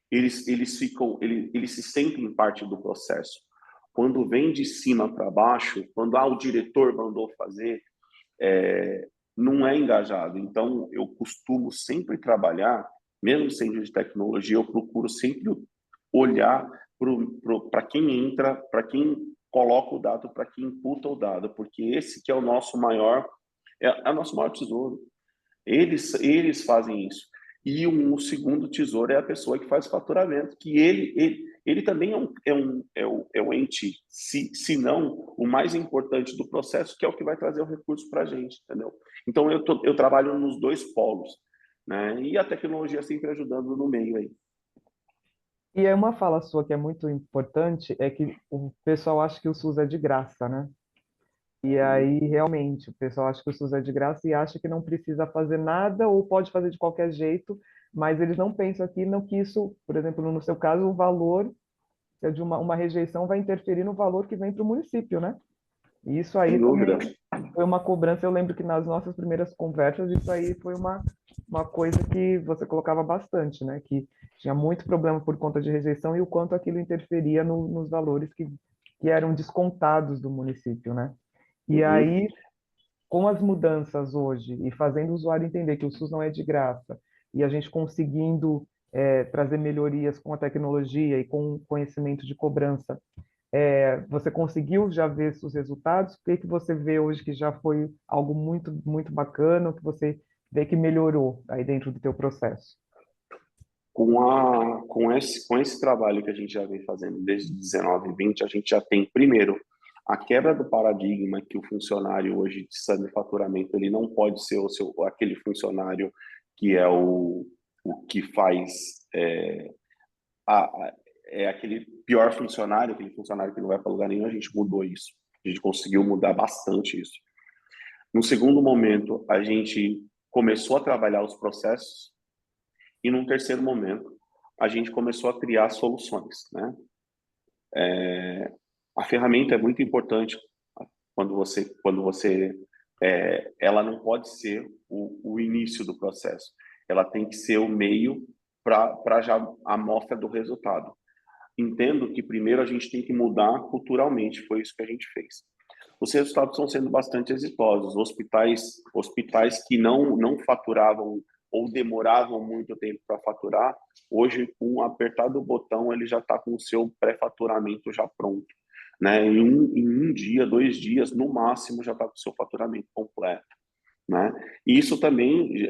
eles se sentem parte do processo. Quando vem de cima para baixo, quando o diretor mandou fazer, não é engajado. Então, eu costumo sempre trabalhar, mesmo sendo de tecnologia, eu procuro sempre olhar para quem entra, para quem coloca o dado, para quem imputa o dado, porque esse que é o nosso maior, é o nosso maior tesouro. Eles fazem isso. E o segundo tesouro é a pessoa que faz faturamento, que ele também é um ente, se não o mais importante do processo, que é o que vai trazer o recurso para a gente, entendeu? Então, eu trabalho nos dois polos, né? E a tecnologia sempre ajudando no meio aí. E é uma fala sua que é muito importante, é que o pessoal acha que o SUS é de graça, né? E aí, realmente, o pessoal acha que o SUS é de graça e acha que não precisa fazer nada ou pode fazer de qualquer jeito, mas eles não pensam aqui no que isso, por exemplo, no seu caso, o valor de uma rejeição vai interferir no valor que vem para o município, né? E isso aí Sem dúvida. também foi uma cobrança. Eu lembro que nas nossas primeiras conversas, isso aí foi uma coisa que você colocava bastante, né? Que tinha muito problema por conta de rejeição e o quanto aquilo interferia nos valores que eram descontados do município, né? E aí, com as mudanças hoje e fazendo o usuário entender que o SUS não é de graça e a gente conseguindo trazer melhorias com a tecnologia e com o conhecimento de cobrança, você conseguiu já ver seus resultados? O que você vê hoje que já foi algo muito, muito bacana, o que você vê que melhorou aí dentro do teu processo? Com esse trabalho que a gente já vem fazendo desde 19 e 20, a gente já tem, primeiro, a quebra do paradigma que o funcionário hoje de sistema de faturamento, ele não pode ser aquele funcionário que é o que faz aquele pior funcionário, aquele funcionário que não vai para lugar nenhum. A gente mudou isso. A gente conseguiu mudar bastante isso. No segundo momento, a gente começou a trabalhar os processos e num terceiro momento, a gente começou a criar soluções, né? A ferramenta é muito importante ela não pode ser o início do processo. Ela tem que ser o meio para já a amostra do resultado. Entendo que primeiro a gente tem que mudar culturalmente, foi isso que a gente fez. Os resultados estão sendo bastante exitosos. Hospitais que não faturavam ou demoravam muito tempo para faturar, hoje, com um apertar do botão, ele já está com o seu pré-faturamento já pronto. Né? Em um dia, 2 dias, no máximo, já está com o seu faturamento completo. Né? E isso também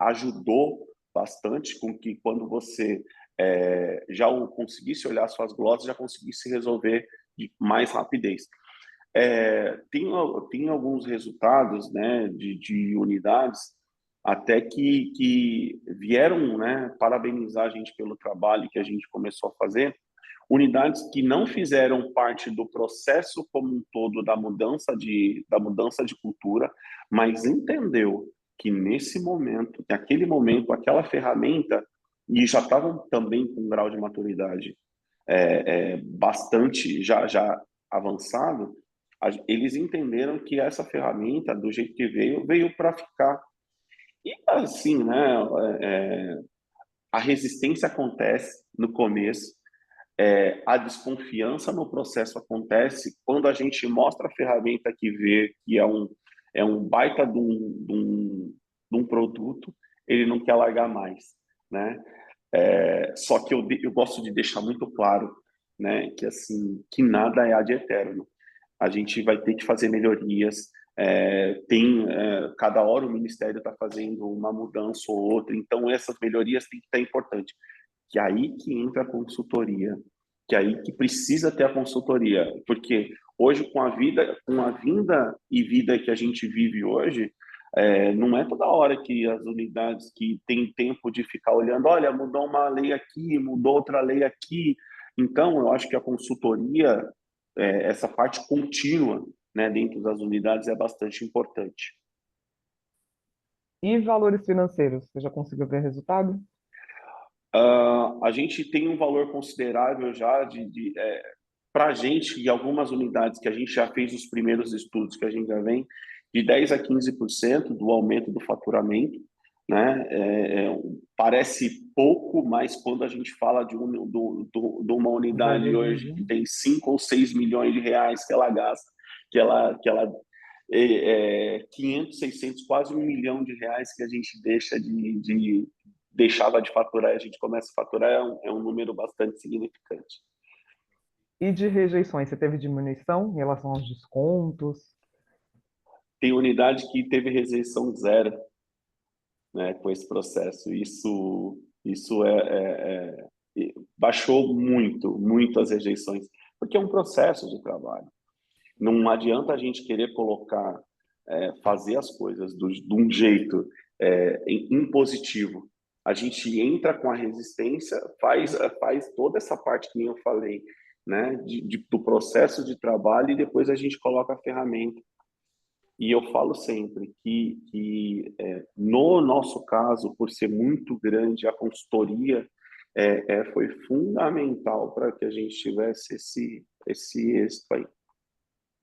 ajudou bastante com que, quando você já conseguisse olhar suas glosas, já conseguisse resolver de mais rapidez. Tem alguns resultados, né, de unidades até que vieram, né, parabenizar a gente pelo trabalho que a gente começou a fazer. Unidades que não fizeram parte do processo como um todo da mudança de cultura, mas entendeu que nesse momento, naquele momento, aquela ferramenta, e já estavam também com um grau de maturidade bastante já avançado, eles entenderam que essa ferramenta, do jeito que veio para ficar. E assim, né, a resistência acontece no começo, a desconfiança no processo acontece quando a gente mostra a ferramenta que vê que é um baita de um produto, ele não quer largar mais, né? Só que eu gosto de deixar muito claro, né, que assim, que nada é ad eterno. A gente vai ter que fazer melhorias. Cada hora o Ministério está fazendo uma mudança ou outra, então essas melhorias têm que estar importantes. Que aí que entra a consultoria, que aí que precisa ter a consultoria, porque hoje com a vinda e vida que a gente vive hoje, não é toda hora que as unidades que têm tempo de ficar olhando, olha, mudou uma lei aqui, mudou outra lei aqui. Então, eu acho que a consultoria, essa parte contínua, né, dentro das unidades é bastante importante. E valores financeiros? Você já conseguiu ver resultado? A gente tem um valor considerável já para a gente, e algumas unidades que a gente já fez os primeiros estudos, que a gente já vem, de 10% a 15% do aumento do faturamento. Né? Parece pouco, mas quando a gente fala de uma unidade hoje que tem 5 ou 6 milhões de reais que ela gasta, que ela 500, 600, quase 1 milhão de reais que a gente deixava de faturar e a gente começa a faturar, é um número bastante significante. E de rejeições, você teve diminuição em relação aos descontos? Tem unidade que teve rejeição zero, né, com esse processo. Isso baixou muito as rejeições, porque é um processo de trabalho. Não adianta a gente querer colocar, fazer as coisas de um jeito impositivo. A gente entra com a resistência, faz toda essa parte que eu falei, né, do processo de trabalho, e depois a gente coloca a ferramenta. E eu falo sempre que no nosso caso, por ser muito grande, a consultoria foi fundamental para que a gente tivesse esse êxito aí.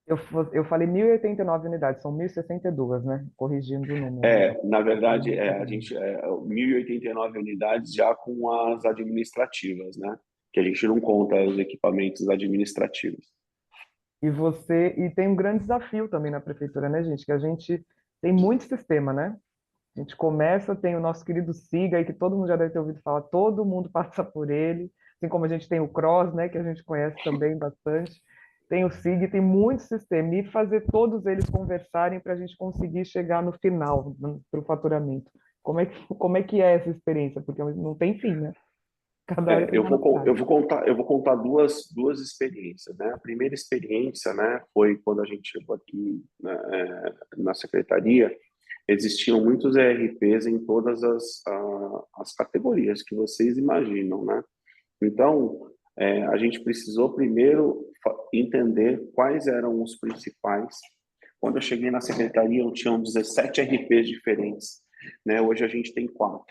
Eu falei 1.089 unidades, são 1.062, né? Corrigindo o número. Na verdade, a gente 1.089 unidades já com as administrativas, né? Que a gente não conta os equipamentos administrativos. E tem um grande desafio também na prefeitura, né, gente? Que a gente tem muito sistema, né? A gente começa, tem o nosso querido SIGA, aí que todo mundo já deve ter ouvido falar, todo mundo passa por ele, assim como a gente tem o CROSS, né, que a gente conhece também bastante, tem o SIG, tem muito sistema, e fazer todos eles conversarem para a gente conseguir chegar no final, para o faturamento. Como é que é essa experiência? Porque não tem fim, né? Cada hora tem Eu uma novidade. vou contar duas experiências, né? A primeira experiência, né, foi quando a gente chegou aqui na secretaria. Existiam muitos ERPs em todas as categorias que vocês imaginam, né? Então, a gente precisou primeiro entender quais eram os principais. Quando eu cheguei na secretaria, eu tinha 17 ERPs diferentes, né? Hoje a gente tem 4.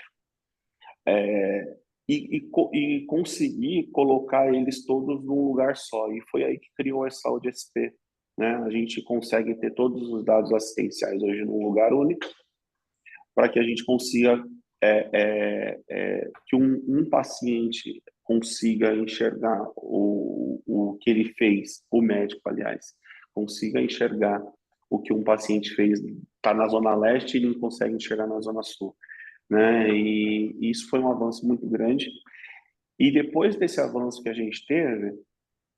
E conseguir colocar eles todos num lugar só. E foi aí que criou a Saúde SP, né? A gente consegue ter todos os dados assistenciais hoje num lugar único, para que a gente consiga que um paciente consiga enxergar o que ele fez, o médico, aliás, consiga enxergar o que um paciente fez, está na Zona Leste e não consegue enxergar na Zona Sul. né? E isso foi um avanço muito grande. E depois desse avanço que a gente teve,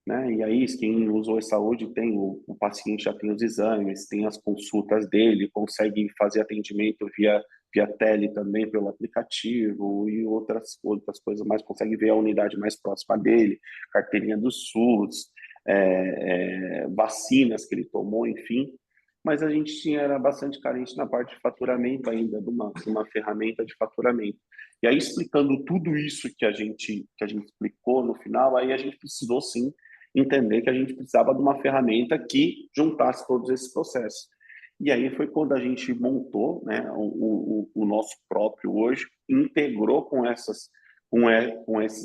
né? E aí, quem usou a saúde tem o paciente já tem os exames, tem as consultas dele, consegue fazer atendimento via tele também pelo aplicativo e outras coisas mais, consegue ver a unidade mais próxima dele, carteirinha do SUS, vacinas que ele tomou, enfim. Mas a gente era bastante carente na parte de faturamento ainda, de uma ferramenta de faturamento. E aí, explicando tudo isso que a gente explicou no final, aí a gente precisou sim entender que a gente precisava de uma ferramenta que juntasse todos esses processos. E aí foi quando a gente montou, né, o nosso próprio hoje, integrou com esses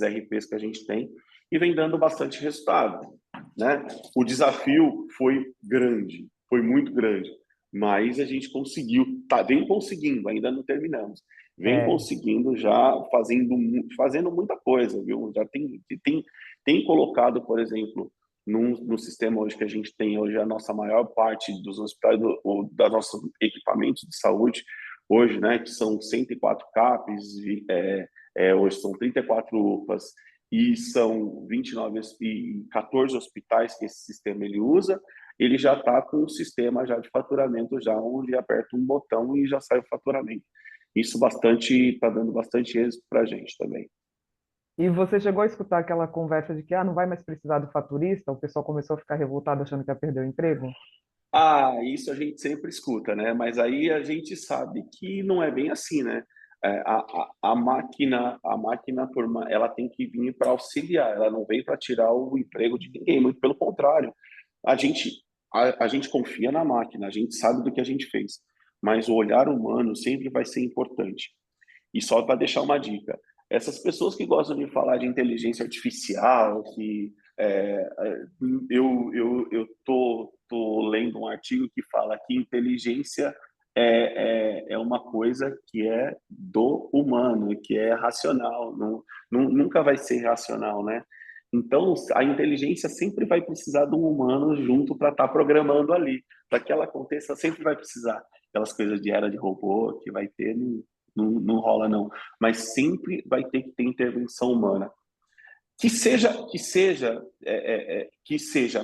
RPs que a gente tem e vem dando bastante resultado, né? O desafio foi grande, foi muito grande, mas a gente conseguiu, vem conseguindo, ainda não terminamos, vem conseguindo já fazendo muita coisa, viu? Já tem colocado, por exemplo, no sistema hoje que a gente tem hoje, a nossa maior parte dos hospitais, dos nossos equipamentos de saúde, hoje, né, que são 104 CAPs, hoje são 34 UPAs, e são 29 e 14 hospitais que esse sistema ele usa, ele já está com o sistema já de faturamento, já onde aperta um botão e já sai o faturamento. Isso está dando bastante êxito para a gente também. E você chegou a escutar aquela conversa de que não vai mais precisar do faturista? O pessoal começou a ficar revoltado achando que ia perder o emprego? Isso a gente sempre escuta, né? Mas aí a gente sabe que não é bem assim, né? A máquina, ela tem que vir para auxiliar, ela não vem para tirar o emprego de ninguém, muito pelo contrário. A gente, a gente confia na máquina, a gente sabe do que a gente fez, mas o olhar humano sempre vai ser importante. E só para deixar uma dica, essas pessoas que gostam de falar de inteligência artificial, que eu tô lendo um artigo que fala que inteligência é uma coisa que é do humano, que é racional, nunca vai ser racional, né? Então, a inteligência sempre vai precisar de um humano junto para estar programando ali. Para que ela aconteça, sempre vai precisar. Aquelas coisas de era de robô que vai ter, não rola não. Mas sempre vai ter que ter intervenção humana. Que seja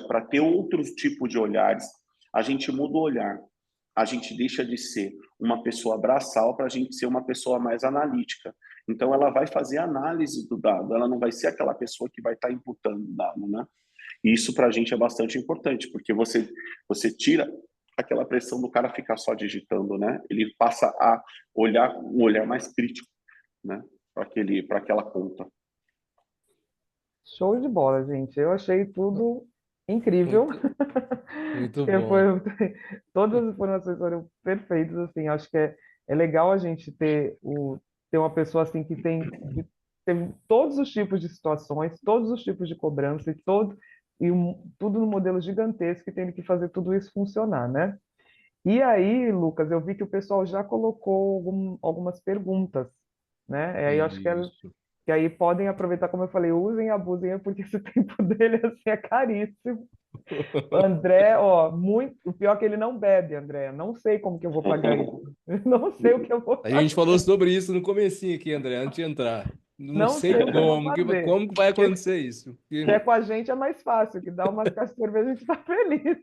para ter outros tipos de olhares, a gente muda o olhar. A gente deixa de ser uma pessoa braçal para a gente ser uma pessoa mais analítica. Então, ela vai fazer análise do dado, ela não vai ser aquela pessoa que vai estar imputando dado, né? E isso para a gente é bastante importante, porque você tira aquela pressão do cara ficar só digitando, né? Ele passa a olhar um olhar mais crítico, né? Para aquela conta. Show de bola, gente. Eu achei tudo incrível. Muito, muito Que bom. todas as informações foram perfeitas, assim. Acho que é legal a gente ter uma pessoa assim que tem todos os tipos de situações, todos os tipos de cobrança tudo no modelo gigantesco e tendo que fazer tudo isso funcionar, né? E aí, Lucas, eu vi que o pessoal já colocou algumas perguntas, né? E aí eu acho Isso. que aí podem aproveitar, como eu falei, usem e abusem, porque esse tempo dele assim, é caríssimo. O André, ó, o pior é que ele não bebe, André. Não sei como que eu vou pagar isso. Não sei o que eu vou A gente fazer. falou sobre isso no comecinho aqui, André, antes de entrar. Não Não sei sei o que eu vou como, fazer. como que vai Porque acontecer isso. se é com a gente é mais fácil, que dá umas caixas de cerveja a gente tá feliz.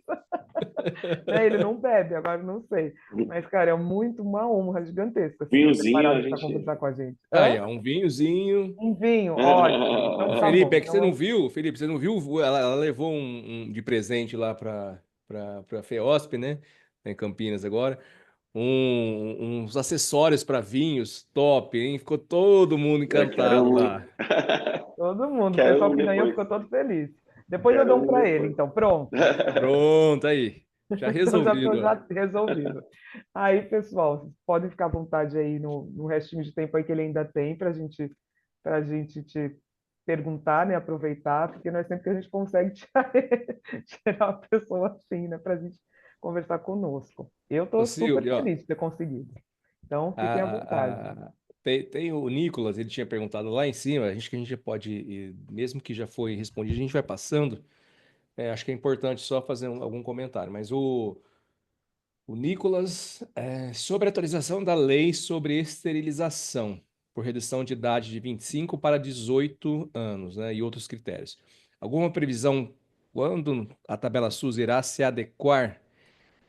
Né? Ele não bebe, agora eu não sei. Mas, cara, é uma honra gigantesca assim, ter Vinhozinho, a preparado para gente. conversar com a gente. Aí, Hã? ó, um vinhozinho. Um vinho, ótimo. Então tá bom. Felipe, é que você Então, não viu? Felipe, você não viu? Ela levou de presente lá para FEOSP, né? Em Campinas agora. Uns acessórios para vinhos top, hein? Ficou todo mundo Eu quero encantado um. lá. todo mundo, o Quero pessoal um que ganhou depois. ficou todo feliz. Depois eu Quero dou um um para ele, depois. então, pronto. Pronto, aí. Já Então já estou resolvido, ó. já resolvido. Aí, pessoal, vocês podem ficar à vontade aí no restinho de tempo aí que ele ainda tem para gente te perguntar, né? Aproveitar, porque não é sempre que a gente consegue tirar uma pessoa assim, né? Para a gente conversar conosco. Eu Ô, estou super Silvio, ó, feliz de ter conseguido. Então, fiquem à vontade. tem o Nicolas, ele tinha perguntado lá em cima, que a gente já pode, mesmo que já foi respondido, a gente vai passando. Acho que é importante só fazer algum comentário, mas O Nicolas, sobre a atualização da lei sobre esterilização, por redução de idade de 25 para 18 anos, né, e outros critérios. Alguma previsão quando a tabela SUS irá se adequar?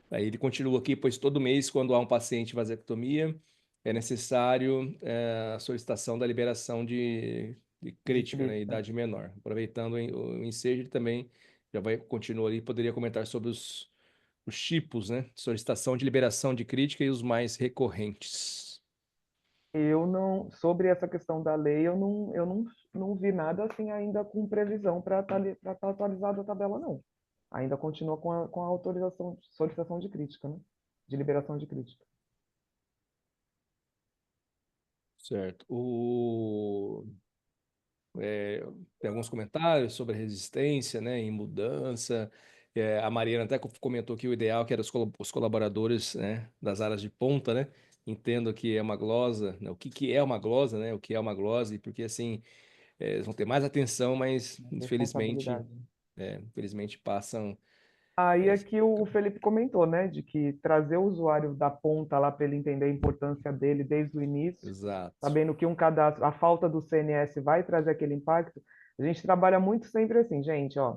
Aí ele continua aqui, pois todo mês, quando há um paciente em vasectomia, é necessário a solicitação da liberação de De crítica, né, crítica. idade menor. Aproveitando o ensejo, ele também já vai continuar ali, poderia comentar sobre os tipos, né, de solicitação de liberação de crítica e os mais recorrentes. Eu não, sobre essa questão da lei, eu não vi nada assim ainda com previsão para estar atualizada a tabela, não. Ainda continua com a autorização, solicitação de crítica, né? De liberação de crítica. Certo. É, tem alguns comentários sobre resistência, né, em mudança. A Mariana até comentou que o ideal é que era os colaboradores, né, das áreas de ponta, né, entendo que é uma glosa, né, o que que é uma glosa, né, o que é uma glose, porque assim eles vão ter mais atenção, mas infelizmente, Responsabilidade. infelizmente passam. Aí é, é que o Felipe comentou, né, de que trazer o usuário da ponta lá para ele entender a importância dele desde o início, Exato. sabendo que um cadastro, a falta do CNS vai trazer aquele impacto. A gente trabalha muito sempre assim, gente, ó.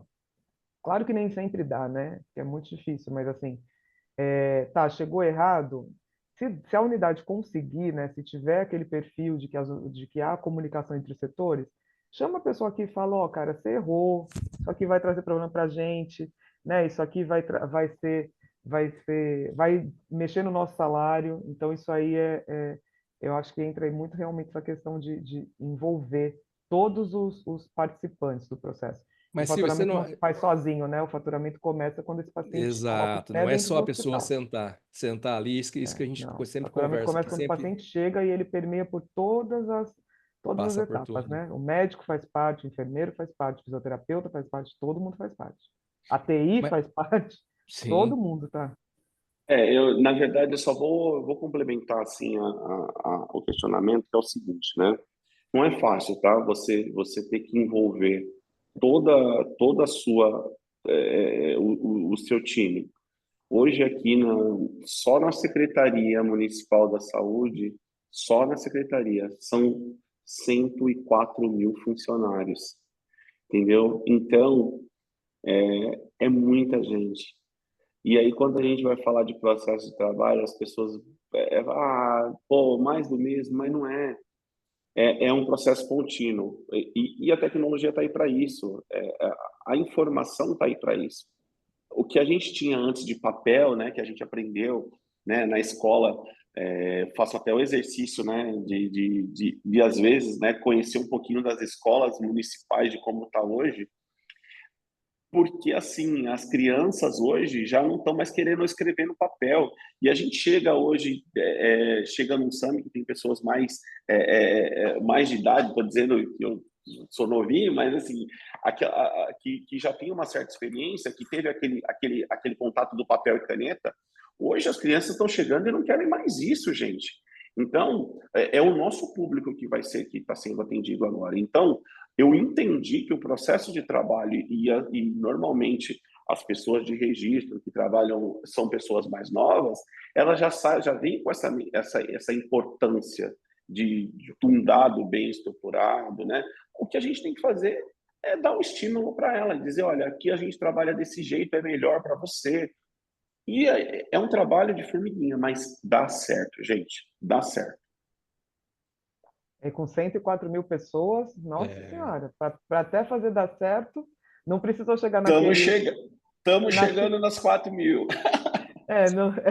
Claro que nem sempre dá, né? Que é muito difícil, mas assim, tá, chegou errado. Se a unidade conseguir, né, se tiver aquele perfil de que há comunicação entre os setores, chama a pessoa aqui e fala, ó, cara, você errou, isso aqui vai trazer problema para a gente, né? Isso aqui vai mexer no nosso salário. Então isso aí eu acho que entra aí muito realmente essa questão de envolver todos os participantes do processo. E o Mas Silvia, você faturamento não. não se faz sozinho, né? O faturamento começa quando esse paciente coloca o Exato, pé não é dentro só do a pessoa hospital. sentar ali, isso que a gente Não, o sempre faturamento conversa, começa que quando o sempre paciente chega e ele permeia por todas as passa por etapas, tudo. né? O médico faz parte, o enfermeiro faz parte, o fisioterapeuta faz parte, todo mundo faz parte. A TI Mas, faz parte, todo sim, mundo, tá? Na verdade, eu só vou complementar assim o questionamento, que é o seguinte, né? Não é fácil, tá? Você ter que envolver toda a sua o seu time. Hoje aqui só na Secretaria Municipal da Saúde, só na secretaria são 104 mil funcionários, entendeu? Então é muita gente. E aí, quando a gente vai falar de processo de trabalho, as pessoas, pô, mais do mesmo, mas não é. É um processo contínuo. E a tecnologia está aí para isso. A informação está aí para isso. O que a gente tinha antes de papel, né, que a gente aprendeu, né, na escola, faço até o exercício, né, de às vezes, né, conhecer um pouquinho das escolas municipais de como está hoje, porque assim as crianças hoje já não estão mais querendo escrever no papel e a gente chega hoje chega num SAMI que tem pessoas mais de idade, estou dizendo que eu sou novinho, mas assim que já tem uma certa experiência, que teve aquele contato do papel e caneta. Hoje as crianças estão chegando e não querem mais isso, gente. Então é o nosso público que vai ser que está sendo atendido agora. Então eu entendi que o processo de trabalho e normalmente as pessoas de registro que trabalham são pessoas mais novas, elas já vêm com essa importância de um dado bem estruturado, né? O que a gente tem que fazer é dar um estímulo para ela, dizer, olha, aqui a gente trabalha desse jeito, é melhor para você. E é um trabalho de formiguinha, mas dá certo, gente, dá certo. E com 104 mil pessoas, nossa é, senhora, para até fazer dar certo, não precisou chegar Estamos naquele, chegando nas 4 mil.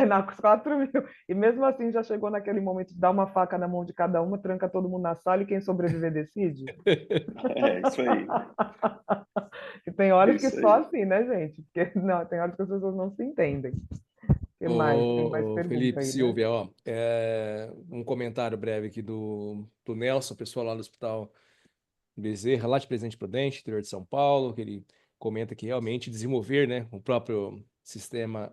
nas 4 mil. E mesmo assim já chegou naquele momento de dar uma faca na mão de cada uma, tranca todo mundo na sala e quem sobreviver decide. É isso aí. E tem É horas que isso só aí. assim, né, gente? Porque não, tem horas que as pessoas não se entendem. O que mais? Tem mais ô, pergunta Felipe aí, né? Silvia, ó, um comentário breve aqui do Nelson, pessoal lá do Hospital Bezerra, lá de Presidente Prudente, interior de São Paulo, que ele comenta que realmente desenvolver, né, o próprio sistema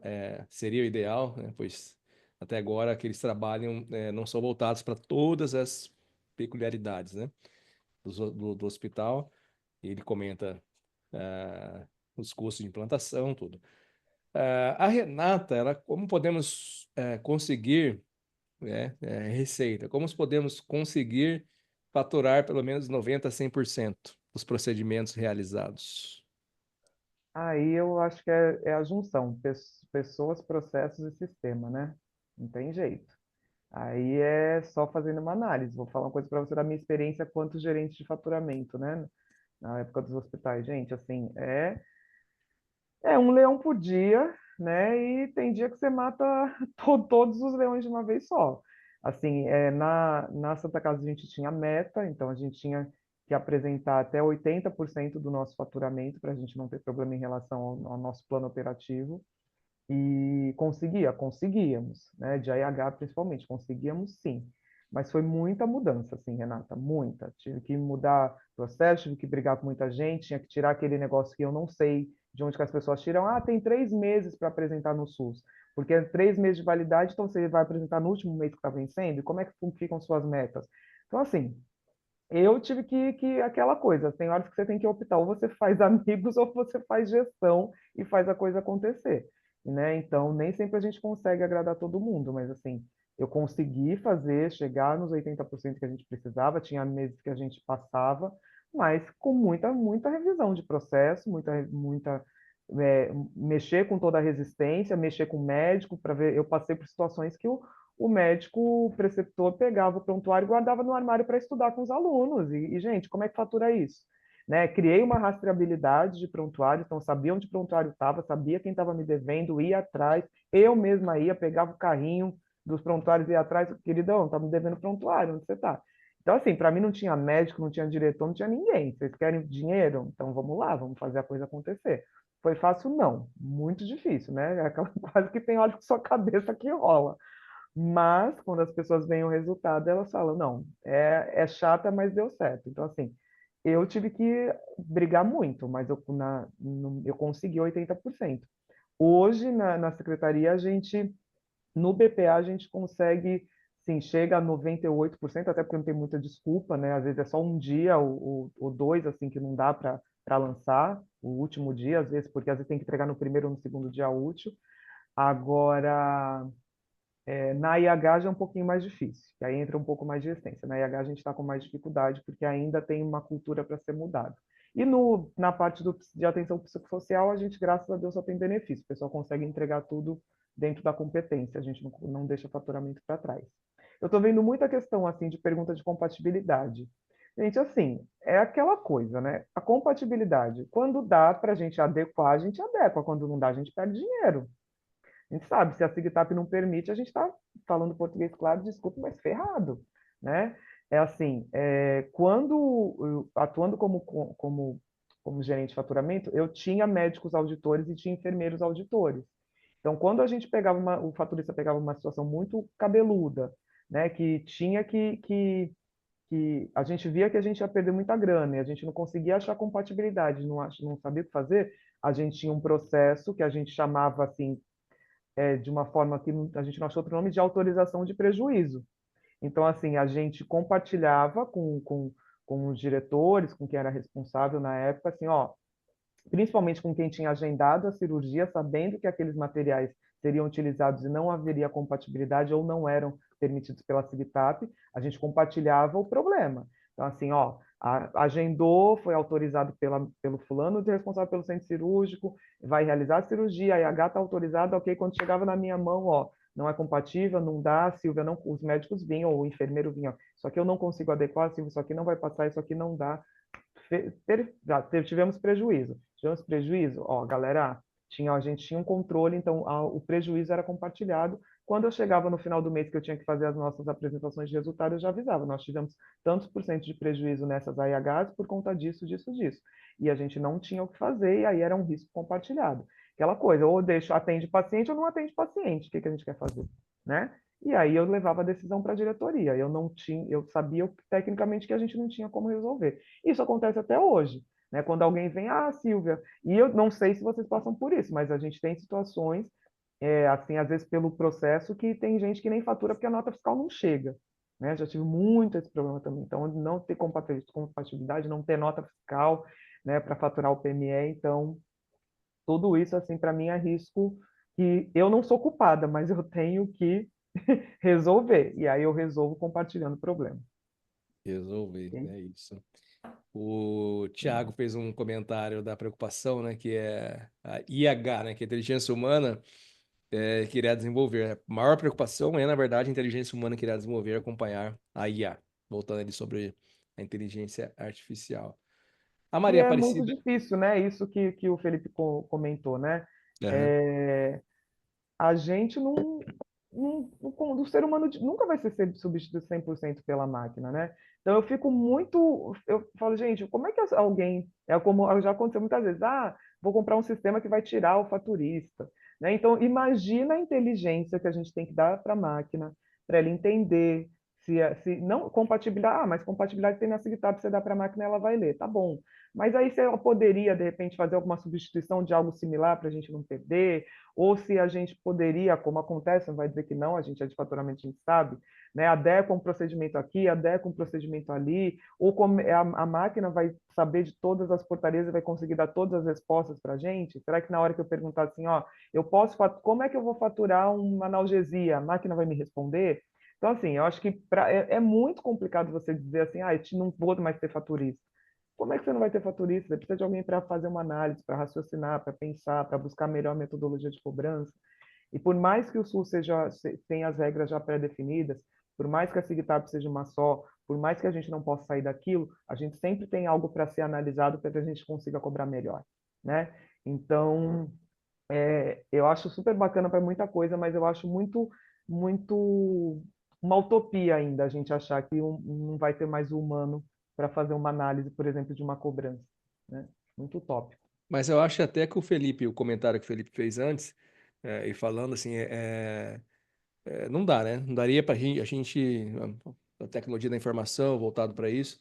seria o ideal, né, pois até agora aqueles trabalham não são voltados para todas as peculiaridades, né, do hospital. E ele comenta os custos de implantação, tudo. A Renata, ela, como podemos conseguir, né, receita? Como podemos conseguir faturar pelo menos 90 a 100% dos procedimentos realizados? Aí eu acho que é a junção, pessoas, processos e sistema, né? Não tem jeito. Aí é só fazendo uma análise. Vou falar uma coisa para você da minha experiência quanto gerente de faturamento, né? Na época dos hospitais. Gente, assim, é um leão por dia, né? E tem dia que você mata todos os leões de uma vez só. Assim, na Santa Casa a gente tinha meta, então a gente tinha que apresentar até 80% do nosso faturamento para a gente não ter problema em relação ao nosso plano operativo. E conseguíamos, né? De AIH principalmente, conseguíamos sim. Mas foi muita mudança, assim, Renata, muita. Tive que mudar processo, tive que brigar com muita gente, tinha que tirar aquele negócio que eu não sei de onde que as pessoas tiram. Ah, tem 3 meses para apresentar no SUS, porque é 3 meses de validade, então você vai apresentar no último mês que está vencendo, e como é que ficam suas metas? Então, assim, eu tive aquela coisa, tem horas que você tem que optar, ou você faz amigos ou você faz gestão e faz a coisa acontecer, né? Então, nem sempre a gente consegue agradar todo mundo, mas assim, eu consegui fazer, chegar nos 80% que a gente precisava, tinha meses que a gente passava, mas com muita revisão de processo, mexer com toda a resistência, mexer com o médico para ver, eu passei por situações que o médico, o preceptor, pegava o prontuário e guardava no armário para estudar com os alunos. Gente, como é que fatura isso? Né? Criei uma rastreabilidade de prontuário, então sabia onde o prontuário estava, sabia quem estava me devendo, ia atrás, eu mesma ia, pegava o carrinho dos prontuários e ia atrás, queridão, tá me devendo prontuário, onde você está? Então, assim, para mim não tinha médico, não tinha diretor, não tinha ninguém. Vocês querem dinheiro? Então vamos lá, vamos fazer a coisa acontecer. Foi fácil? Não. Muito difícil, né? É aquela quase que tem olhos com sua cabeça que rola. Mas, quando as pessoas veem o resultado, elas falam, não, é chata, mas deu certo. Então, assim, eu tive que brigar muito, mas eu consegui 80%. Hoje, na secretaria, no BPA, a gente consegue, sim, chega a 98%, até porque não tem muita desculpa, né? Às vezes é só um dia ou dois, assim, que não dá para lançar, o último dia, às vezes, porque às vezes tem que entregar no primeiro ou no segundo dia útil. Agora, na IH já é um pouquinho mais difícil, que aí entra um pouco mais de essência. Na IH a gente está com mais dificuldade, porque ainda tem uma cultura para ser mudada. E na parte de atenção psicossocial, a gente, graças a Deus, só tem benefício. O pessoal consegue entregar tudo dentro da competência, a gente não deixa faturamento para trás. Eu estou vendo muita questão assim de pergunta de compatibilidade. Gente, assim, é aquela coisa, né? A compatibilidade, quando dá para a gente adequar, a gente adequa. Quando não dá, a gente perde dinheiro. A gente sabe, se a SIGTAP não permite, a gente está falando português claro, desculpa, mas ferrado, né? É assim, atuando como gerente de faturamento, eu tinha médicos auditores e tinha enfermeiros auditores. Então, quando a gente pegava o faturista pegava uma situação muito cabeluda, né, que tinha que a gente via que a gente ia perder muita grana e a gente não conseguia achar compatibilidade, não sabia o que fazer, a gente tinha um processo que a gente chamava assim, de uma forma que a gente não achou outro nome, de autorização de prejuízo. Então, assim, a gente compartilhava com os diretores, com quem era responsável na época, assim, ó, principalmente com quem tinha agendado a cirurgia, sabendo que aqueles materiais seriam utilizados e não haveria compatibilidade ou não eram permitidos pela CIVTAP, a gente compartilhava o problema. Então, assim, ó, agendou, foi autorizado pelo fulano responsável pelo centro cirúrgico, vai realizar a cirurgia, a IH está autorizada, ok, quando chegava na minha mão, ó, não é compatível, não dá, Silvia, não, os médicos vinham, ou o enfermeiro vinha, isso aqui eu não consigo adequar, Silvia, isso aqui não vai passar, isso aqui não dá, tivemos prejuízo. Tivemos prejuízo, ó, galera, a gente tinha um controle, então o prejuízo era compartilhado. Quando eu chegava no final do mês que eu tinha que fazer as nossas apresentações de resultado, eu já avisava, nós tivemos tantos por cento de prejuízo nessas AIHs por conta disso, disso, disso. E a gente não tinha o que fazer, e aí era um risco compartilhado. Aquela coisa, ou atende paciente ou não atende paciente, o que a gente quer fazer, né? E aí eu levava a decisão para a diretoria. Eu sabia tecnicamente que a gente não tinha como resolver. Isso acontece até hoje, né? Quando alguém vem, Silvia, e eu não sei se vocês passam por isso, mas a gente tem situações, assim, às vezes pelo processo, que tem gente que nem fatura porque a nota fiscal não chega, né? Já tive muito esse problema também. Então, não ter compatibilidade, não ter nota fiscal, né, para faturar o PME, então Tudo isso, assim, para mim é risco que eu não sou culpada, mas eu tenho que resolver. E aí eu resolvo compartilhando o problema. Resolver, Ok? é isso. O Thiago fez um comentário da preocupação, né, que é a IH, né, que é a inteligência humana que irá desenvolver. A maior preocupação é, na verdade, a inteligência humana que irá desenvolver e acompanhar a IA. Voltando ali sobre a inteligência artificial. A E Maria é muito Aparecida. difícil, né? Isso que o Felipe comentou, né? Aham. É, a gente o ser humano nunca vai ser substituído 100% pela máquina, né? Então eu fico muito, eu falo, gente, como é que alguém, é como já aconteceu muitas vezes, vou comprar um sistema que vai tirar o faturista, né? Então imagina a inteligência que a gente tem que dar para a máquina, para ela entender se não compatibilidade, mas compatibilidade tem na GitHub, você dá para a máquina, ela vai ler, tá bom. Mas aí se ela poderia, de repente, fazer alguma substituição de algo similar para a gente não perder, ou se a gente poderia, como acontece, não vai dizer que não, a gente é de faturamento, a gente sabe, né? Adequa um procedimento aqui, adequa um procedimento ali, ou como a máquina vai saber de todas as portarias e vai conseguir dar todas as respostas para a gente? Será que na hora que eu perguntar assim, ó, como é que eu vou faturar uma analgesia? A máquina vai me responder? Então, assim, eu acho que é muito complicado você dizer assim, eu não vou mais ter faturista. Como é que você não vai ter faturista? Você precisa de alguém para fazer uma análise, para raciocinar, para pensar, para buscar a melhor metodologia de cobrança. E por mais que o SUS tenha as regras já pré-definidas, por mais que a SIGTAB seja uma só, por mais que a gente não possa sair daquilo, a gente sempre tem algo para ser analisado para que a gente consiga cobrar melhor, né? Então, eu acho super bacana para muita coisa, mas eu acho muito uma utopia ainda a gente achar que não vai ter mais o humano para fazer uma análise, por exemplo, de uma cobrança, né? Muito utópico. Mas eu acho até que o Felipe, o comentário que o Felipe fez antes, e falando assim, não dá, né? Não daria para a tecnologia da informação voltado para isso.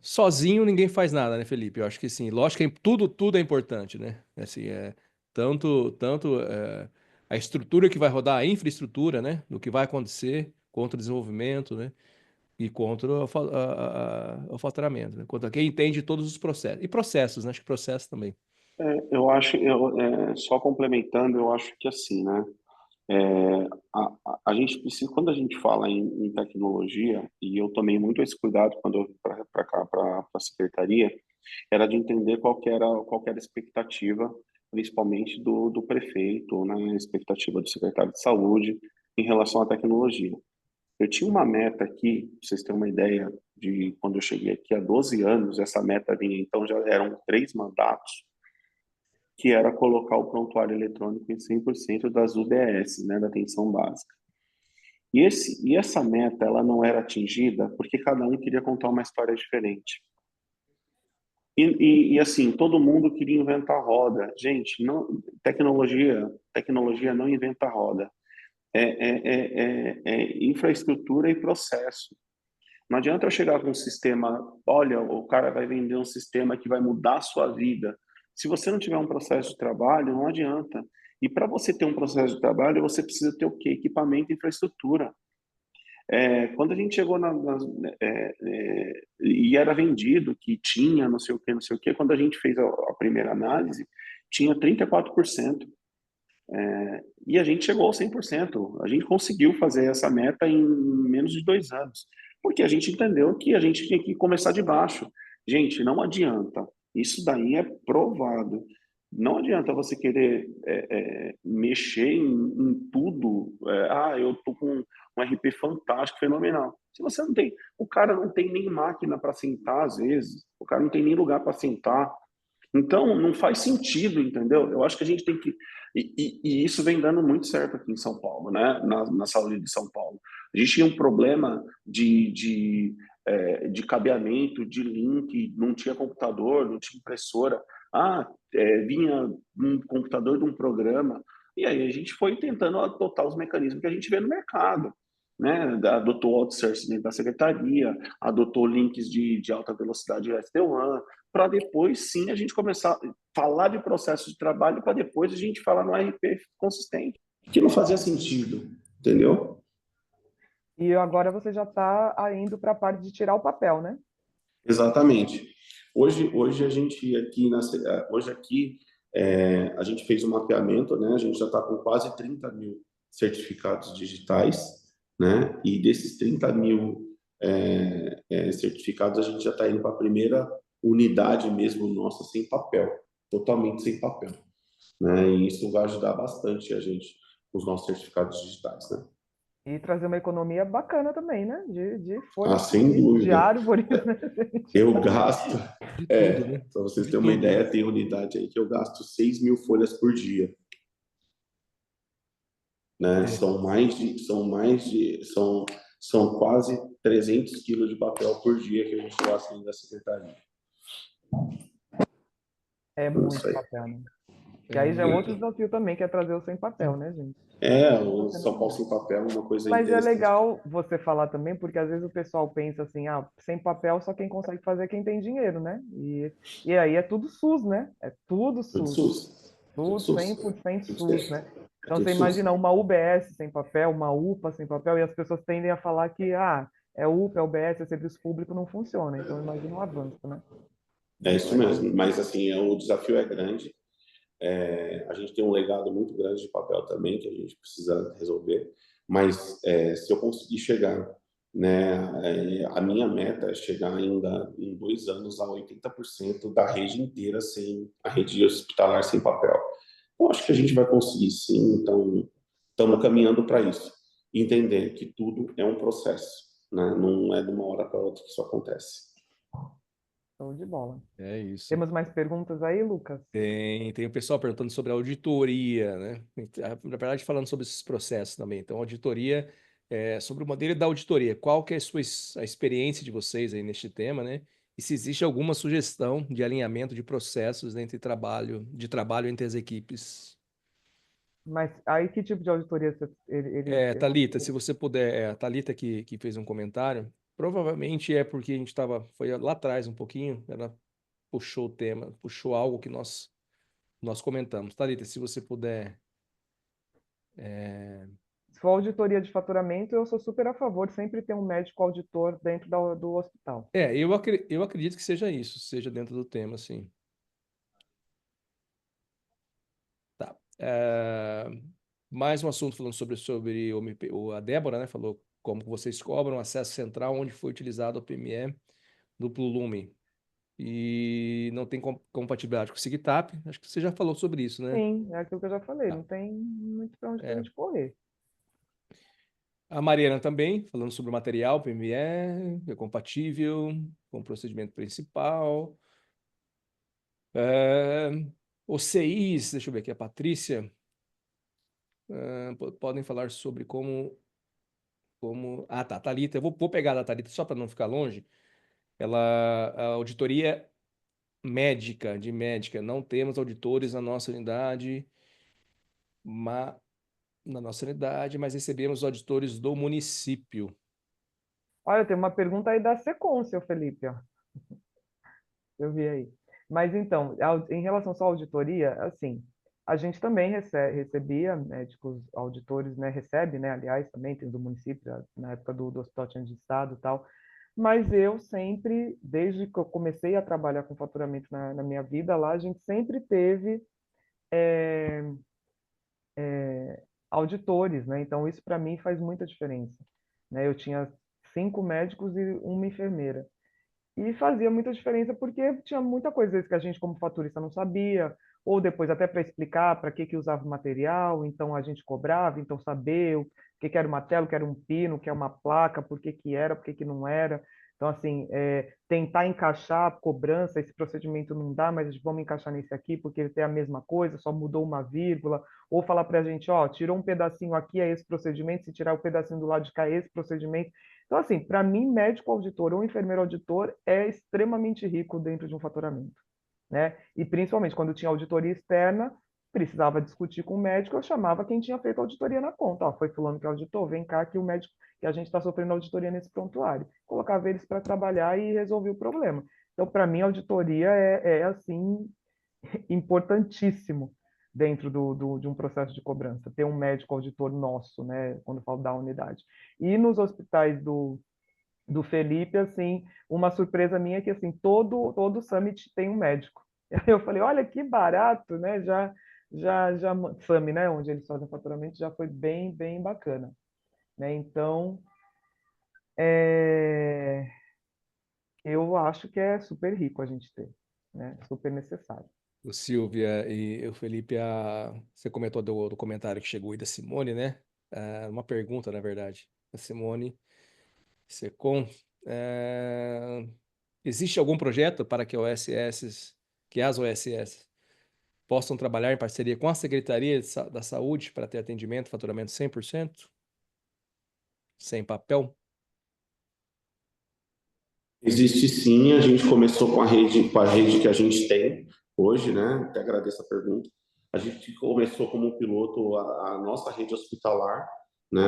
Sozinho ninguém faz nada, né, Felipe? Eu acho que sim. Lógico que tudo é importante, né? Assim, tanto a estrutura que vai rodar, a infraestrutura, né? Do que vai acontecer contra o desenvolvimento, né? E contra o faturamento, né? Contra quem entende todos os processos. E processos, né? Acho que processos também. Eu acho, só complementando, eu acho que assim, né? É, a gente precisa, quando a gente fala em tecnologia, e eu tomei muito esse cuidado quando eu vim para cá, para a secretaria, era de entender qual que era a expectativa, principalmente do prefeito, né, a expectativa do secretário de saúde em relação à tecnologia. Eu tinha uma meta aqui, para vocês terem uma ideia, de quando eu cheguei aqui há 12 anos, essa meta vinha, então já eram 3 mandatos, que era colocar o prontuário eletrônico em 100% das UBS, né, da atenção básica. E essa meta, ela não era atingida porque cada um queria contar uma história diferente. Assim, todo mundo queria inventar roda. Gente, não, tecnologia não inventa roda. É infraestrutura e processo. Não adianta eu chegar com um sistema, olha, o cara vai vender um sistema que vai mudar a sua vida. Se você não tiver um processo de trabalho, não adianta. E para você ter um processo de trabalho, você precisa ter o quê? Equipamento e infraestrutura. Quando a gente chegou e era vendido que tinha não sei o que, não sei o que, quando a gente fez a primeira análise, tinha 34%. E a gente chegou ao 100%. A gente conseguiu fazer essa meta em menos de 2 anos, porque a gente entendeu que a gente tinha que começar de baixo. Gente, não adianta. Isso daí é provado. Não adianta você querer mexer em tudo. Eu tô com um RP fantástico, fenomenal. Se você não tem, o cara não tem nem máquina para sentar às vezes, o cara não tem nem lugar para sentar. Então, não faz sentido, entendeu? Eu acho que a gente tem que. E isso vem dando muito certo aqui em São Paulo, né? Na saúde de São Paulo. A gente tinha um problema de cabeamento, de link, não tinha computador, não tinha impressora. Vinha um computador de um programa. E aí a gente foi tentando adotar os mecanismos que a gente vê no mercado. Né? Adotou o outsourcing dentro da secretaria, adotou links de alta velocidade SD-WAN, para depois sim a gente começar a falar de processo de trabalho, para depois a gente falar no RP consistente, que não fazia sentido, entendeu? E agora você já está indo para a parte de tirar o papel, né? Exatamente. Hoje a gente hoje aqui A gente fez um mapeamento, né? A gente já está com quase 30 mil certificados digitais, né? E desses 30 mil certificados, a gente já está indo para a primeira unidade mesmo nossa sem papel, totalmente sem papel, né? E isso vai ajudar bastante a gente com os nossos certificados digitais, né? E trazer uma economia bacana também, né? De Ah, folhas sem de dúvida. árvores, né? Eu gasto, De tudo, né? para vocês De terem uma tudo, né? ideia, tem unidade aí que eu gasto 6 mil folhas por dia, né? É, São quase 300 quilos de papel por dia que a gente gasta dentro da secretaria. É É isso muito aí. papel, né? Que é aí já é outro muito. desafio também, que é trazer o sem papel, né, gente? O Você São Paulo não- sem papel é uma coisa Mas é interessante. legal você falar também, porque às vezes o pessoal pensa assim, ah, sem papel só quem consegue fazer é quem tem dinheiro, né? E aí é tudo SUS, né? É tudo Tudo SUS. SUS. Tudo Tudo SUS. 100% Tudo SUS, SUS. né? É Então tudo você SUS. imagina uma UBS sem papel, uma UPA sem papel, e as pessoas tendem a falar que, ah, é UPA, é UBS, é serviço público, não funciona. Então imagina um avanço, né? É isso mesmo. Mas, assim, o desafio é grande. A gente tem um legado muito grande de papel também que a gente precisa resolver. Mas se eu conseguir chegar, né, a minha meta é chegar ainda em 2 anos a 80% da rede inteira sem a rede hospitalar sem papel. Eu acho que a gente vai conseguir, sim. Então, estamos caminhando para isso. Entender que tudo é um processo, né? Não é de uma hora para outra que isso acontece. Show de bola. é isso. Temos mais perguntas aí, Lucas? Tem o pessoal perguntando sobre a auditoria, né? Na verdade, falando sobre esses processos também. Então, auditoria, sobre o modelo da auditoria, qual que é a experiência de vocês aí neste tema, né? E se existe alguma sugestão de alinhamento de processos de trabalho entre as equipes. Mas aí que tipo de auditoria ele Thalita, se você puder, a Thalita que fez um comentário, provavelmente é porque a gente foi lá atrás um pouquinho, ela puxou o tema, puxou algo que nós comentamos. Thalita, se você puder. É, Se for auditoria de faturamento, eu sou super a favor, sempre ter um médico auditor dentro do hospital. eu acredito que seja isso, seja dentro do tema, sim. Tá. Mais um assunto falando sobre a Débora, né? Falou como que vocês cobram acesso central onde foi utilizado o PME duplo lumen. E não tem compatibilidade com o SIGTAP. Acho que você já falou sobre isso, né? Sim, é aquilo que eu já falei, Tá. não tem muito para onde a É, gente correr. a Mariana também, falando sobre o material, PME, é compatível com o procedimento principal. É, os CIs, deixa eu ver aqui, a Patrícia, podem falar sobre Ah, tá, Thalita, eu vou pegar da Thalita só para não ficar longe. A auditoria de médica, não temos auditores ma, na nossa unidade, mas recebemos auditores do município. Olha, tem uma pergunta aí da Secom, seu Felipe, ó. Eu vi aí. Mas então, em relação só à auditoria, assim, a gente também recebia médicos auditores, né? Recebe, né? Aliás, também tem do município, na época do Hospital Tinha de Estado e tal. Mas eu sempre, desde que eu comecei a trabalhar com faturamento na minha vida lá, a gente sempre teve auditores, né? Então, isso para mim faz muita diferença, né? Eu tinha 5 médicos e uma enfermeira. E fazia muita diferença porque tinha muita coisa às vezes, que a gente, como faturista, não sabia, ou depois até para explicar para que usava o material, então a gente cobrava, então saber o que era uma tela, o que era um pino, o que é uma placa, por que que era, por que que não era. Então, assim, tentar encaixar a cobrança, esse procedimento não dá, mas vamos encaixar nesse aqui, porque ele tem a mesma coisa, só mudou uma vírgula, ou falar para a gente, ó, tirou um pedacinho aqui, é esse procedimento, se tirar o pedacinho do lado de cá, é esse procedimento. Então, assim, para mim, médico auditor ou enfermeiro auditor é extremamente rico dentro de um faturamento, né? E principalmente quando tinha auditoria externa, precisava discutir com o médico, eu chamava quem tinha feito a auditoria na conta. Ó, foi fulano que auditou, vem cá que o médico que a gente está sofrendo auditoria nesse prontuário. Colocava eles para trabalhar e resolver o problema. Então, para mim, a auditoria assim, importantíssimo dentro de um processo de cobrança, ter um médico auditor nosso, né, quando eu falo da unidade. E nos hospitais do Felipe, assim, uma surpresa minha é que, assim, todo summit tem um médico. Aí eu falei, olha que barato, né? SAMI, né? Onde eles fazem faturamento, já foi bem, bem bacana, né? Então, é, eu acho que é super rico a gente ter, né? Super necessário. O Silvia e o Felipe, você comentou do comentário que chegou aí da Simone, né? Uma pergunta, na verdade. A Simone Secom. eh, Existe algum projeto para que as OSS possam trabalhar em parceria com a Secretaria da Saúde para ter atendimento, e faturamento 100%, sem papel? Existe sim, a gente começou com a rede que a gente tem hoje, né? Até agradeço a pergunta. A gente começou como um piloto a nossa rede hospitalar, né?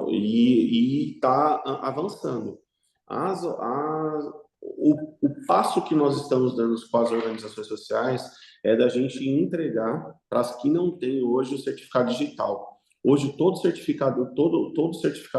E está avançando. O passo que nós estamos dando com as organizações sociais é da gente entregar para as que não têm hoje o certificado digital. Hoje, todo certificado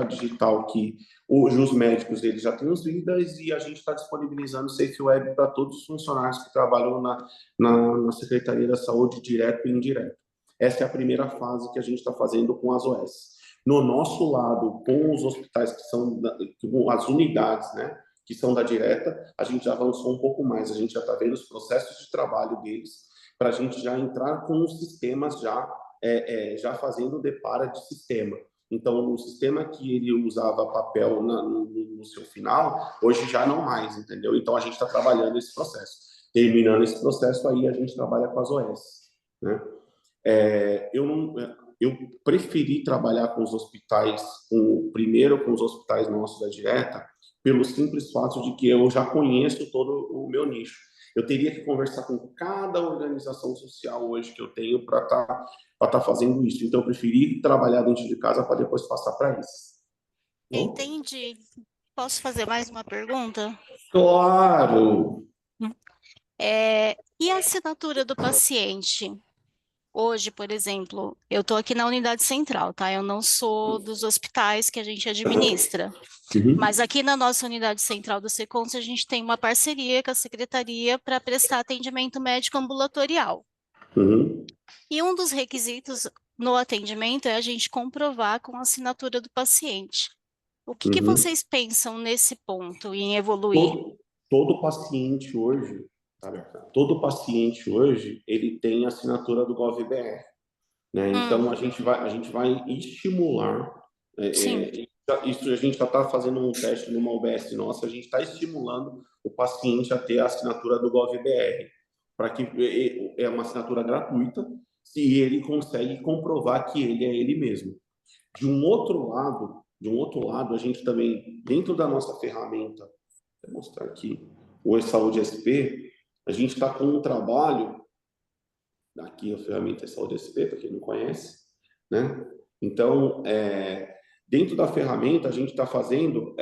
digital que hoje os médicos eles já têm os vidas e a gente está disponibilizando o Safe Web para todos os funcionários que trabalham na Secretaria da Saúde, direto e indireto. Essa é a primeira fase que a gente está fazendo com as OS. No nosso lado, com os hospitais que são, com as unidades, né, que são da direta, a gente já avançou um pouco mais, a gente já está vendo os processos de trabalho deles, para a gente já entrar com os sistemas já fazendo o depara de sistema. Então, o sistema que ele usava papel no seu final, hoje já não mais, entendeu? Então, a gente está trabalhando esse processo. Terminando esse processo, aí a gente trabalha com as OS, né? Eu preferi trabalhar com os hospitais, primeiro com os hospitais nossos da direta, pelo simples fato de que eu já conheço todo o meu nicho. Eu teria que conversar com cada organização social hoje que eu tenho para estar fazendo isso. Então, eu preferi trabalhar dentro de casa para depois passar para isso. Entendi. Posso fazer mais uma pergunta? Claro! E a assinatura do paciente? Hoje, por exemplo, eu estou aqui na unidade central, tá? Eu não sou dos hospitais que a gente administra, mas Uhum. aqui na nossa unidade central do Secons, a gente tem uma parceria com a secretaria para prestar atendimento médico ambulatorial. Uhum. E um dos requisitos no atendimento é a gente comprovar com a assinatura do paciente. O que que Uhum. vocês pensam nesse ponto em evoluir? Todo paciente hoje, todo paciente hoje, ele tem a assinatura do GovBR, né? Hum, Então a gente vai estimular, sim. isso a gente já está fazendo um teste numa UBS nossa, a gente está estimulando o paciente a ter a assinatura do GovBR, para que é uma assinatura gratuita, se ele consegue comprovar que ele é ele mesmo. De um outro lado, a gente também, dentro da nossa ferramenta, vou mostrar aqui, o eSaúde SP, a gente está com um trabalho, aqui a ferramenta eSaúde SP, para quem não conhece, né? Então, dentro da ferramenta, a gente está fazendo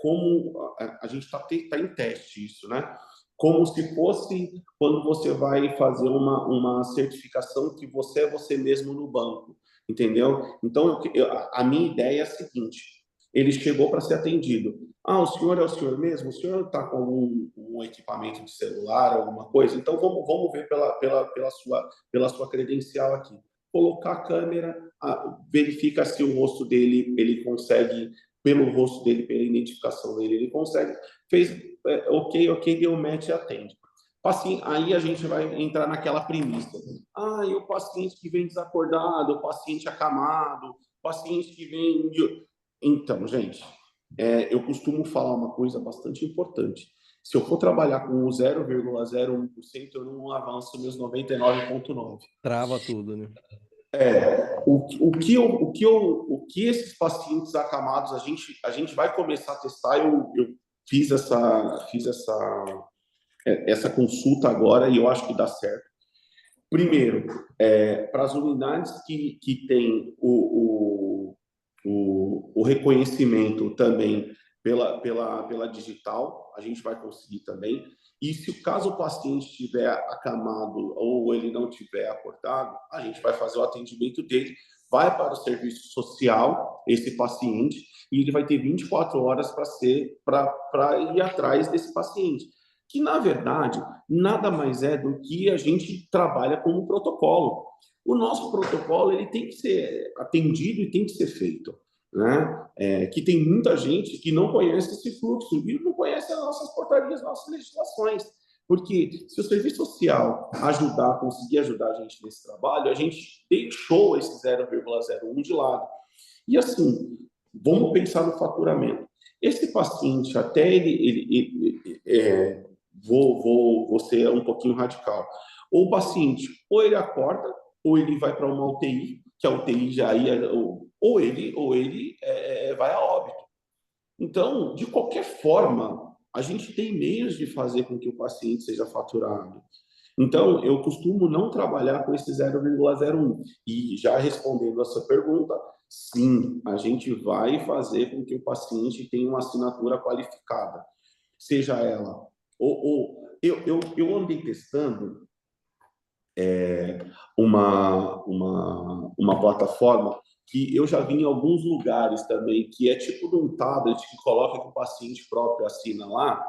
como a gente está em teste isso, né? Como se fosse quando você vai fazer uma certificação que você é você mesmo no banco, entendeu? Então, a minha ideia é a seguinte: ele chegou para ser atendido. Ah, o senhor é o senhor mesmo? O senhor está com um equipamento de celular, alguma coisa? Então, vamos ver pela sua credencial aqui. Colocar a câmera, verifica se o rosto dele, ele consegue, pelo rosto dele, pela identificação dele, ele consegue. Fez ok, deu match e atende. Aí a gente vai entrar naquela premissa. E o paciente que vem desacordado, o paciente acamado, o paciente que vem... Então, gente, eu costumo falar uma coisa bastante importante. Se eu for trabalhar com o 0,01%, eu não avanço meus 99,9%. Trava tudo, né? O que esses pacientes acamados a gente vai começar a testar. Eu fiz essa consulta agora e eu acho que dá certo. Primeiro, para as unidades que têm o reconhecimento também pela digital, a gente vai conseguir também. E se caso o paciente estiver acamado ou ele não estiver acordado, a gente vai fazer o atendimento dele, vai para o serviço social, esse paciente, e ele vai ter 24 horas para ir atrás desse paciente. que, na verdade, nada mais é do que a gente trabalha como protocolo. O nosso protocolo ele tem que ser atendido e tem que ser feito, né? Que tem muita gente que não conhece esse fluxo e não conhece as nossas portarias, nossas legislações. Porque se o serviço social ajudar, conseguir ajudar a gente nesse trabalho, a gente deixou esse 0,01 de lado. E assim, vamos pensar no faturamento. Esse paciente, até vou ser um pouquinho radical. O paciente, ou ele acorda, ou ele vai para uma UTI, que a UTI já ia, ou ele vai a óbito. Então, de qualquer forma, a gente tem meios de fazer com que o paciente seja faturado. Então, eu costumo não trabalhar com esse 0,01. E já respondendo a sua pergunta, sim, a gente vai fazer com que o paciente tenha uma assinatura qualificada. Seja ela... Eu andei testando uma plataforma que eu já vi em alguns lugares também, que é tipo de um tablet que coloca que o paciente próprio assina lá.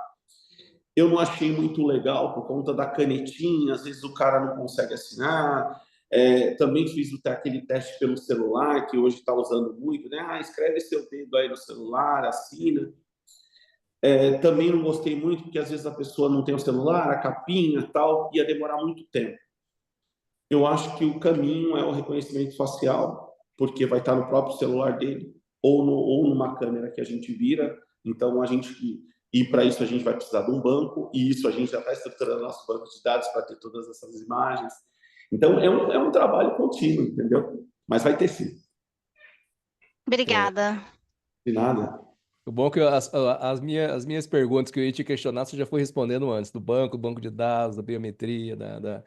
Eu não achei muito legal por conta da canetinha, às vezes o cara não consegue assinar. Também fiz aquele teste pelo celular, que hoje está usando muito, né? Escreve seu dedo aí no celular, assina. Também não gostei muito, porque às vezes a pessoa não tem o celular, a capinha e tal, ia demorar muito tempo. Eu acho que o caminho é o reconhecimento facial, porque vai estar no próprio celular dele, ou numa câmera que a gente vira. Então, e para isso a gente vai precisar de um banco, e isso a gente já está estruturando nosso banco de dados para ter todas essas imagens. Então, é um trabalho contínuo, entendeu? Mas vai ter sim. Obrigada. De nada. O bom é que as minhas perguntas que eu ia te questionar, você já foi respondendo antes, do banco de dados, da biometria, da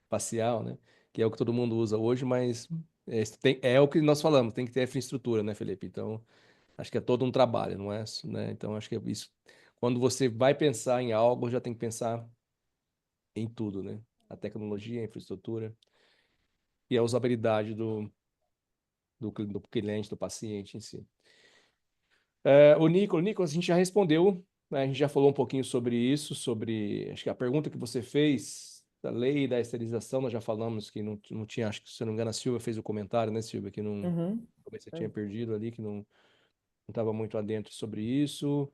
facial, né? Que é o que todo mundo usa hoje, mas é o que nós falamos, tem que ter infraestrutura, né, Felipe? Então, acho que é todo um trabalho, não é? Né? Então, acho que é isso. Quando você vai pensar em algo, já tem que pensar em tudo, né? A tecnologia, a infraestrutura e a usabilidade do cliente, do paciente em si. O Nicolas, a gente já respondeu, né? A gente já falou um pouquinho sobre isso, acho que a pergunta que você fez da lei da esterilização, nós já falamos que não tinha, acho que se eu não me engano a Silvia fez o comentário, né, Silvia, que não, talvez você tinha perdido ali, que não estava muito adentro sobre isso.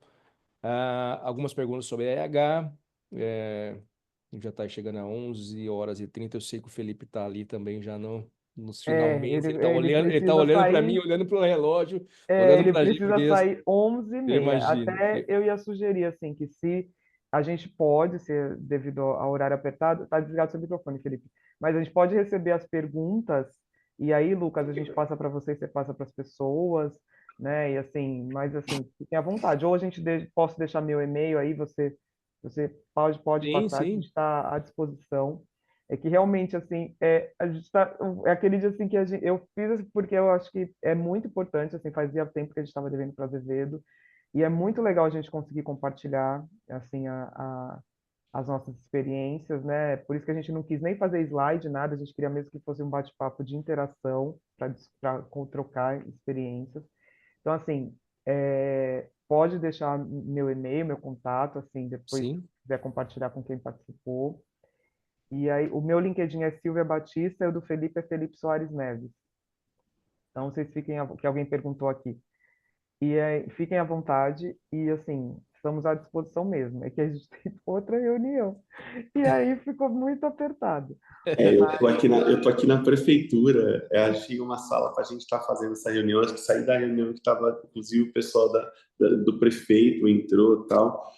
Algumas perguntas sobre EH, já está chegando a 11h30, eu sei que o Felipe está ali também já nos finalmente, ele tá precisa olhando para mim, sair. olhando para o relógio, olhando Ele para a gente, precisa porque sair eu 11h30. imagino. Até eu ia sugerir assim que se a gente pode, se devido ao horário apertado, tá desligado seu microfone, Felipe. Mas a gente pode receber as perguntas e aí, Lucas, a gente passa para você, você passa para as pessoas, né? E assim, mas assim, fiquem à vontade. Ou a gente posso deixar meu e-mail aí, você pode Sim, passar, que a gente sim, está à disposição. É que realmente, assim, a gente aquele dia assim que eu fiz assim, porque eu acho que é muito importante, assim, fazia tempo que a gente estava devendo para Azevedo, e é muito legal a gente conseguir compartilhar, assim, as nossas experiências, né? Por isso que a gente não quis nem fazer slide, nada, a gente queria mesmo que fosse um bate-papo de interação, para trocar experiências. Então, assim, pode deixar meu e-mail, meu contato, assim, depois se sim. quiser compartilhar com quem participou. E aí, o meu LinkedIn é Silvia Batista e o do Felipe é Felipe Soares Neves. Então, vocês que alguém perguntou aqui. E fiquem à vontade e, assim, estamos à disposição mesmo. É que a gente tem outra reunião. E aí ficou muito apertado. Eu tô aqui na prefeitura, achei uma sala para a gente estar fazendo essa reunião. Acho que saí da reunião que estava, inclusive, o pessoal do prefeito entrou e tal.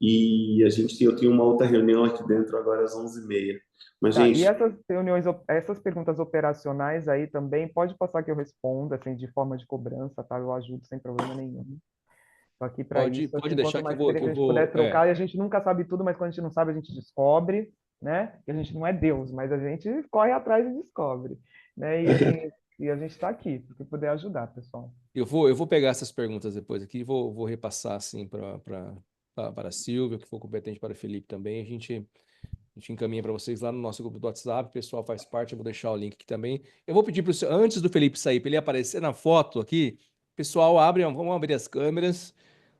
E eu tenho uma outra reunião aqui dentro agora às 11h30. Mas, Tá, e gente, essas reuniões, essas perguntas operacionais aí também, pode passar que eu responda, assim, de forma de cobrança, tá? Eu ajudo sem problema nenhum. Estou aqui para isso, Pode assim, deixar quanto que mais que experiência eu a gente puder vou. trocar, e a gente nunca sabe tudo, mas quando a gente não sabe, a gente descobre, né? E a gente não é Deus, mas a gente corre atrás e descobre, né? E assim, e a gente está aqui, para puder ajudar, pessoal. Eu vou pegar essas perguntas depois aqui e vou repassar assim para a Silvia, que for competente, para o Felipe também. A gente encaminha para vocês lá no nosso grupo do WhatsApp, o pessoal faz parte, eu vou deixar o link aqui também. Eu vou pedir para antes do Felipe sair, para ele aparecer na foto aqui, pessoal, vamos abrir as câmeras,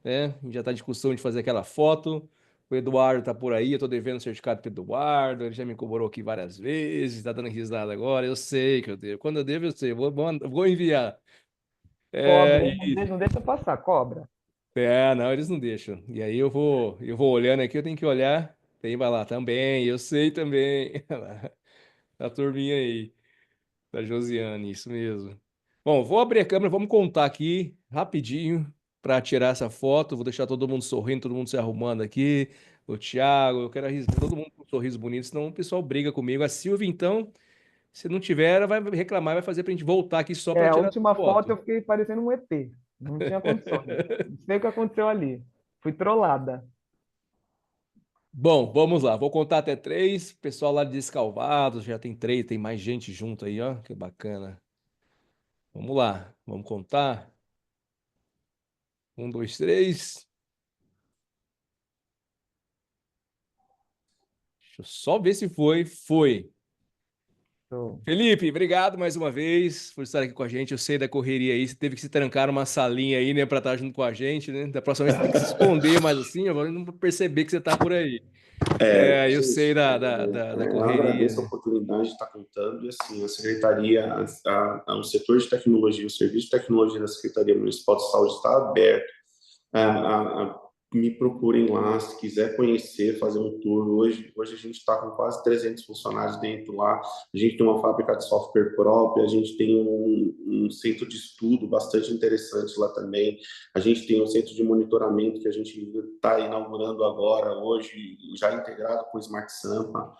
né? Já está em discussão de fazer aquela foto, O Eduardo tá por aí, eu tô devendo certificado pro Eduardo, ele já me cobrou aqui várias vezes, tá dando risada agora, eu sei que eu devo. Quando eu devo, eu sei, vou enviar. Cobra, É, não deixa passar, cobra. não, eles não deixam. E aí eu vou olhando aqui, eu tenho que olhar. Vai lá também, eu sei também. A turminha aí, da Josiane, isso mesmo. Bom, vou abrir a câmera, vamos contar aqui rapidinho para tirar essa foto. Vou deixar todo mundo sorrindo, todo mundo se arrumando aqui. O Thiago, eu quero todo mundo com um sorriso bonito, senão o pessoal briga comigo. A Silvia, então, se não tiver, ela vai reclamar, vai fazer para a gente voltar aqui só para A tirar essa última foto foto. eu fiquei parecendo um ET. Não tinha condições. Não sei o que aconteceu ali. Fui trollada. Bom, vamos lá. Vou contar até três. Pessoal lá de Descalvados, já tem três, tem mais gente junto aí, ó. Que bacana. Vamos lá, vamos contar. Um, dois, três. Deixa eu só ver se foi. Foi. Tô. Felipe, obrigado mais uma vez por estar aqui com a gente. Eu sei da correria aí. Você teve que se trancar numa salinha aí, né, para estar junto com a gente, né? Da próxima vez você tem que se esconder mais assim, eu vou não perceber que você tá por aí. Eu sei Gente, da eu correria, agradeço a né? oportunidade de estar contando, e assim, a Secretaria, o setor de tecnologia, o serviço de tecnologia da Secretaria Municipal de Saúde está aberto. Me procurem lá, se quiser conhecer, fazer um tour. Hoje a gente está com quase 300 funcionários dentro lá. A gente tem uma fábrica de software própria, a gente tem um centro de estudo bastante interessante lá também. A gente tem um centro de monitoramento que a gente está inaugurando agora, hoje, já integrado com o Smart Sampa.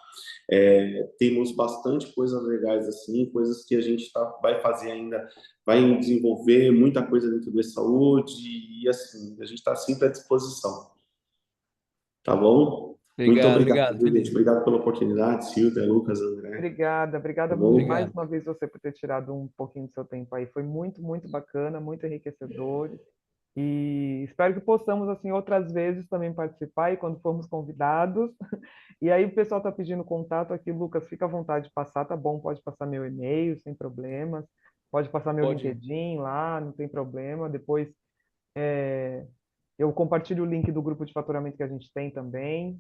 Temos bastante coisas legais assim, coisas que a gente vai fazer ainda, vai desenvolver muita coisa dentro da saúde e assim, a gente está sempre à disposição, tá bom? Muito Obrigado, obrigado, obrigado, viu, gente? Felipe. Obrigado pela oportunidade, Silvia, Lucas, André, Obrigada, tá obrigada mais bom? Obrigado. uma vez você por ter tirado um pouquinho do seu tempo aí. Foi muito, muito bacana, muito enriquecedor. E espero que possamos, assim, outras vezes também participar e quando formos convidados. E aí o pessoal está pedindo contato aqui, Lucas, fica à vontade de passar, tá bom? Pode passar meu e-mail, sem problemas. Pode passar meu Pode. LinkedIn lá, não tem problema. Depois eu compartilho o link do grupo de faturamento que a gente tem também.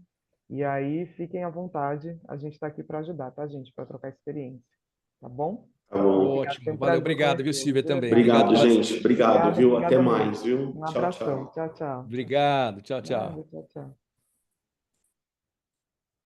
E aí fiquem à vontade, a gente está aqui para ajudar, tá, gente? Para trocar experiência, tá bom? Tá bom. Obrigada, foi Ótimo. um Valeu, prazer obrigado, viu, conhecê-lo, Silvia, de também. verdade. Obrigado Obrigado, pela gente. dica. Obrigado, Obrigada, viu? Até obrigada mais, mesmo. viu? Um Tchau, abração. tchau. Tchau, tchau. Obrigado. Tchau, tchau. Nada, tchau, tchau.